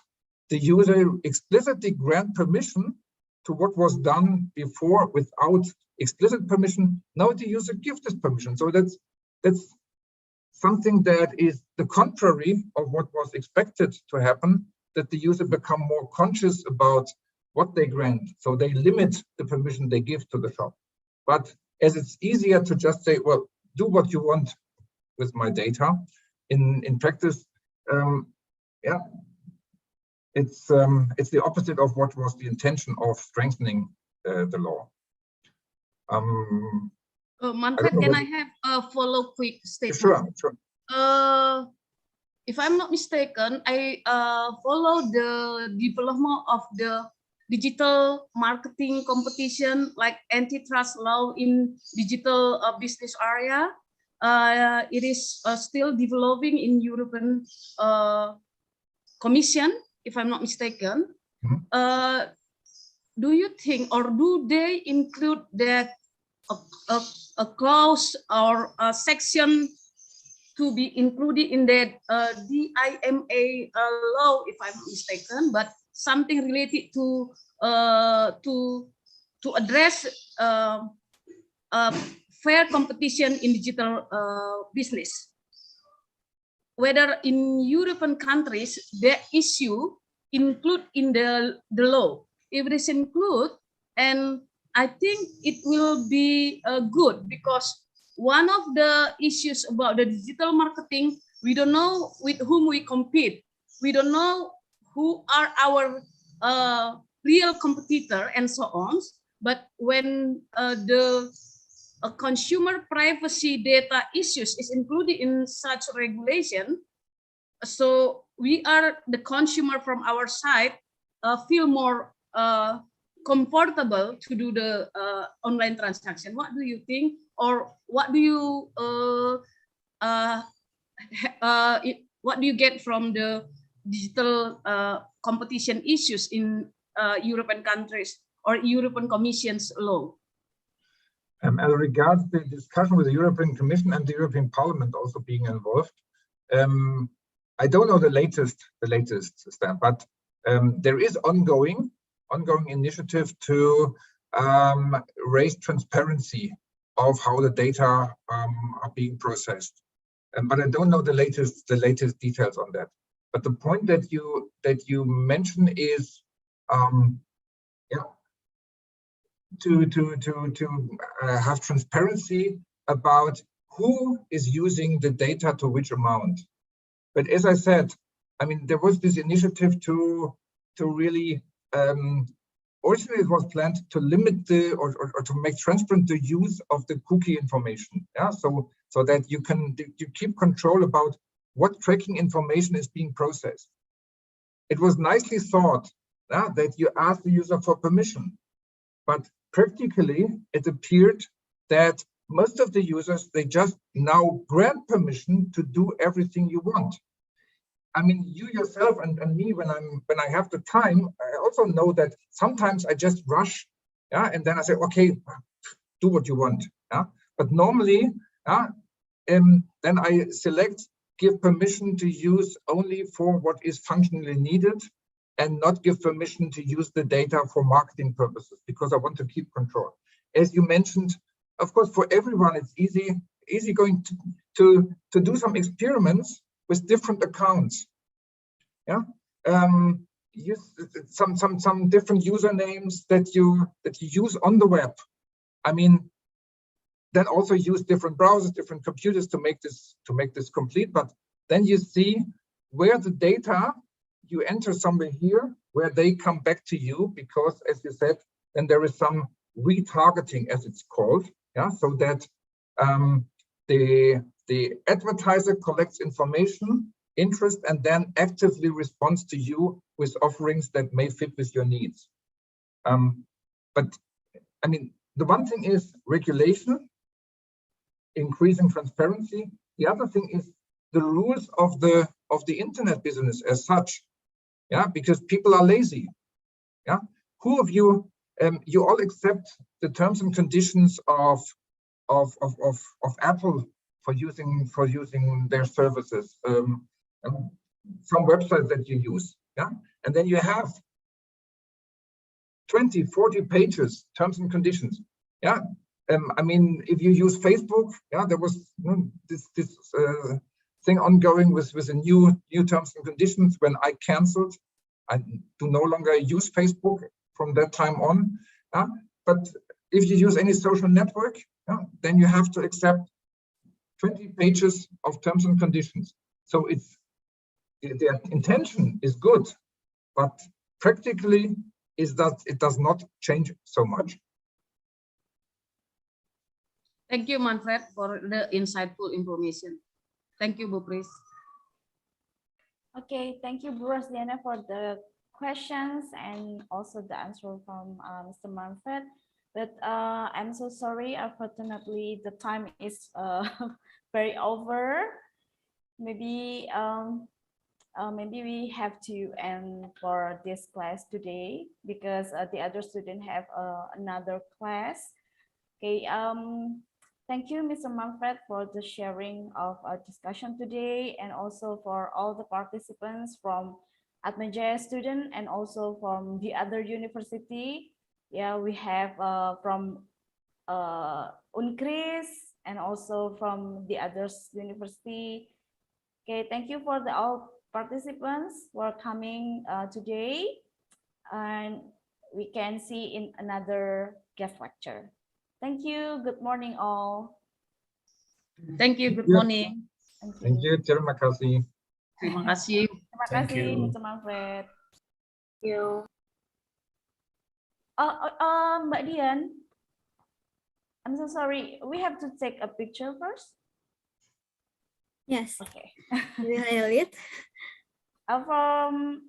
the user explicitly grant permission to what was done before without explicit permission. Now the user gives this permission. So that's something that is the contrary of what was expected to happen, that the user become more conscious about what they grant. So they limit the permission they give to the shop. But as it's easier to just say, well, do what you want with my data, in practice, yeah, it's the opposite of what was the intention of strengthening the law. Manfred, can I have a follow quick statement? Sure. If I'm not mistaken, I follow the development of the digital marketing competition, like antitrust law in digital business area. It is still developing in European Commission, if I'm not mistaken. Mm-hmm. Do you think, or do they include that a clause or a section to be included in that DIMA law, if I'm not mistaken, but something related to address fair competition in digital business? Whether in European countries that issue include in the law. If it is include, and I think it will be good, because one of the issues about the digital marketing, we don't know with whom we compete. We don't know who are our real competitor and so on. But when the consumer privacy data issues is included in such regulation, so we are the consumer from our side feel more comfortable to do the online transaction. What do you think, or what do you get from the digital competition issues in European countries or European Commission's law? As regards the discussion with the European Commission and the European Parliament also being involved, I don't know the latest step, but there is ongoing initiative to raise transparency of how the data are being processed. But I don't know the latest details on that. But the point that you mention is, to have transparency about who is using the data to which amount. But as I said, I mean, there was this initiative to really, originally it was planned to limit or to make transparent the use of the cookie information. Yeah, so that you keep control about what tracking information is being processed. It was nicely thought that you ask the user for permission, but practically it appeared that most of the users, they just now grant permission to do everything you want. I mean, you yourself and me, when I have the time, I also know that sometimes I just rush, and then I say, okay, do what you want. But normally, then I select give permission to use only for what is functionally needed and not give permission to use the data for marketing purposes, because I want to keep control. As you mentioned, of course, for everyone, it's easy going to do some experiments with different accounts. Yeah, use some different usernames that you use on the web. I mean, then also use different browsers, different computers to make this complete. But then you see where the data you enter somewhere here, where they come back to you, because as you said, then there is some retargeting, as it's called. Yeah, so that the advertiser collects information, interest, and then actively responds to you with offerings that may fit with your needs. But I mean, the one thing is regulation, increasing transparency. The other thing is the rules of the internet business as such. Yeah, because people are lazy. Yeah, who of you you all accept the terms and conditions of Apple for using their services, some websites that you use. Yeah, and then you have 20, 40 pages terms and conditions. Yeah, I mean, if you use Facebook, yeah, there was this thing ongoing with a new terms and conditions. When I canceled, I do no longer use Facebook from that time on. But if you use any social network, then you have to accept 20 pages of terms and conditions. So the intention is good, but practically is that it does not change so much. Thank you, Manfred, for the insightful information. Thank you, Bu Pris. Okay, thank you, Bu Rosdiana, for the questions and also the answer from Mr. Manfred. But I'm so sorry, unfortunately, the time is very over. Maybe maybe we have to end for this class today because the other student have another class. Okay, thank you, Mr. Manfred, for the sharing of our discussion today, and also for all the participants from Atmajaya student and also from the other university. Yeah, we have from Unkris and also from the other university. Okay, thank you for all participants for coming today, and we can see in another guest lecture. Thank you. Good morning, all. Thank you. Good morning. Thank you. Terima kasih. Terima kasih. Terima kasih, Mr. Manfred. Thank you. Mbak Dian, I'm so sorry. We have to take a picture first. Yes. Okay. Will I lead? From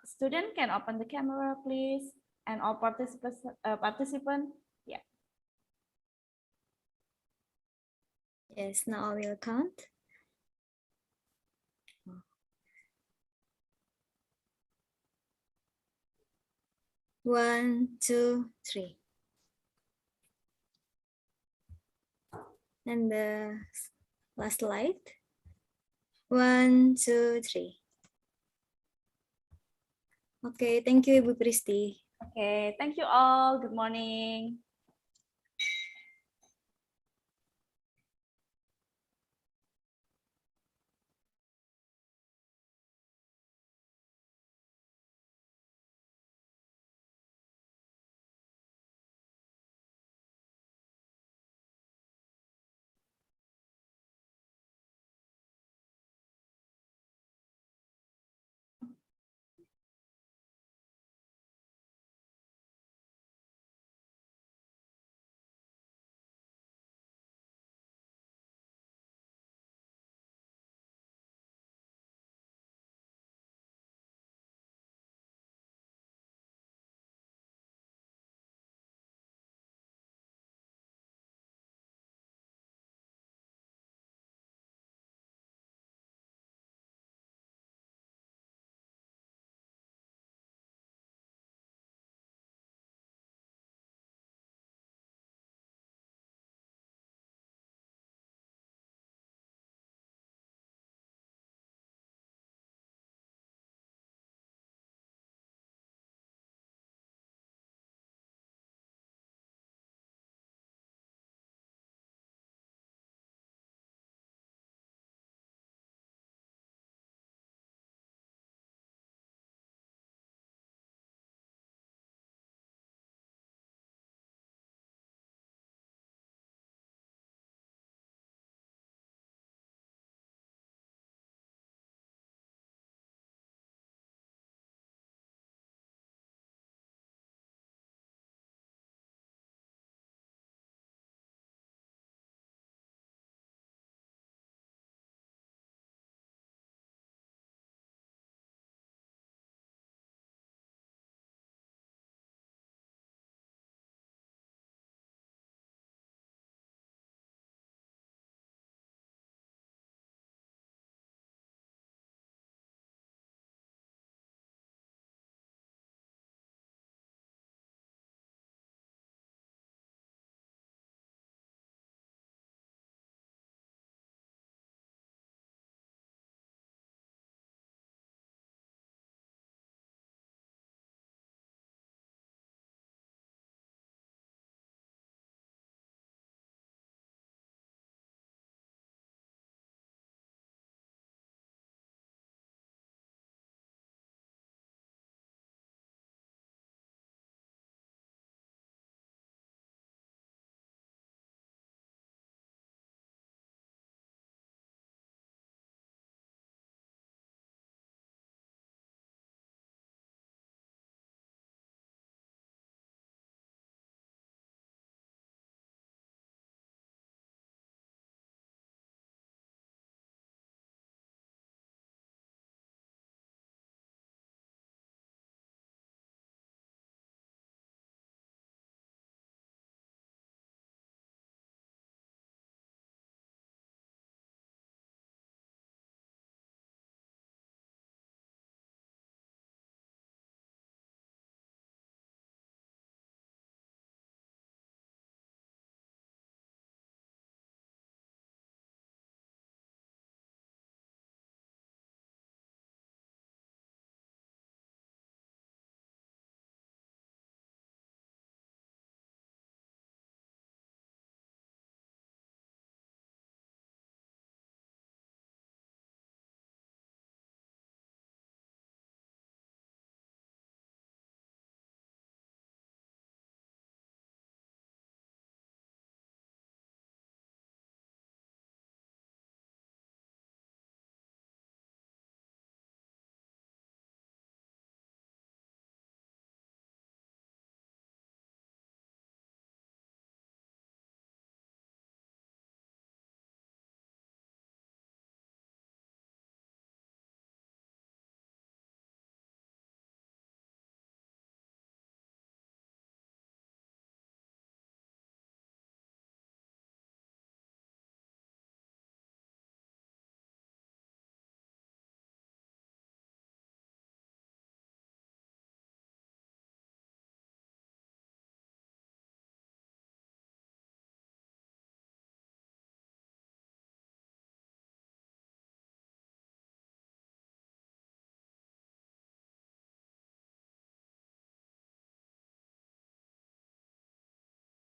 student can open the camera, please, and all participants. Yeah. Yes. Now I will count. One, two, three. And the last slide. 1, 2, 3. Okay, thank you, Ibu Pristi. Okay, thank you all. Good morning.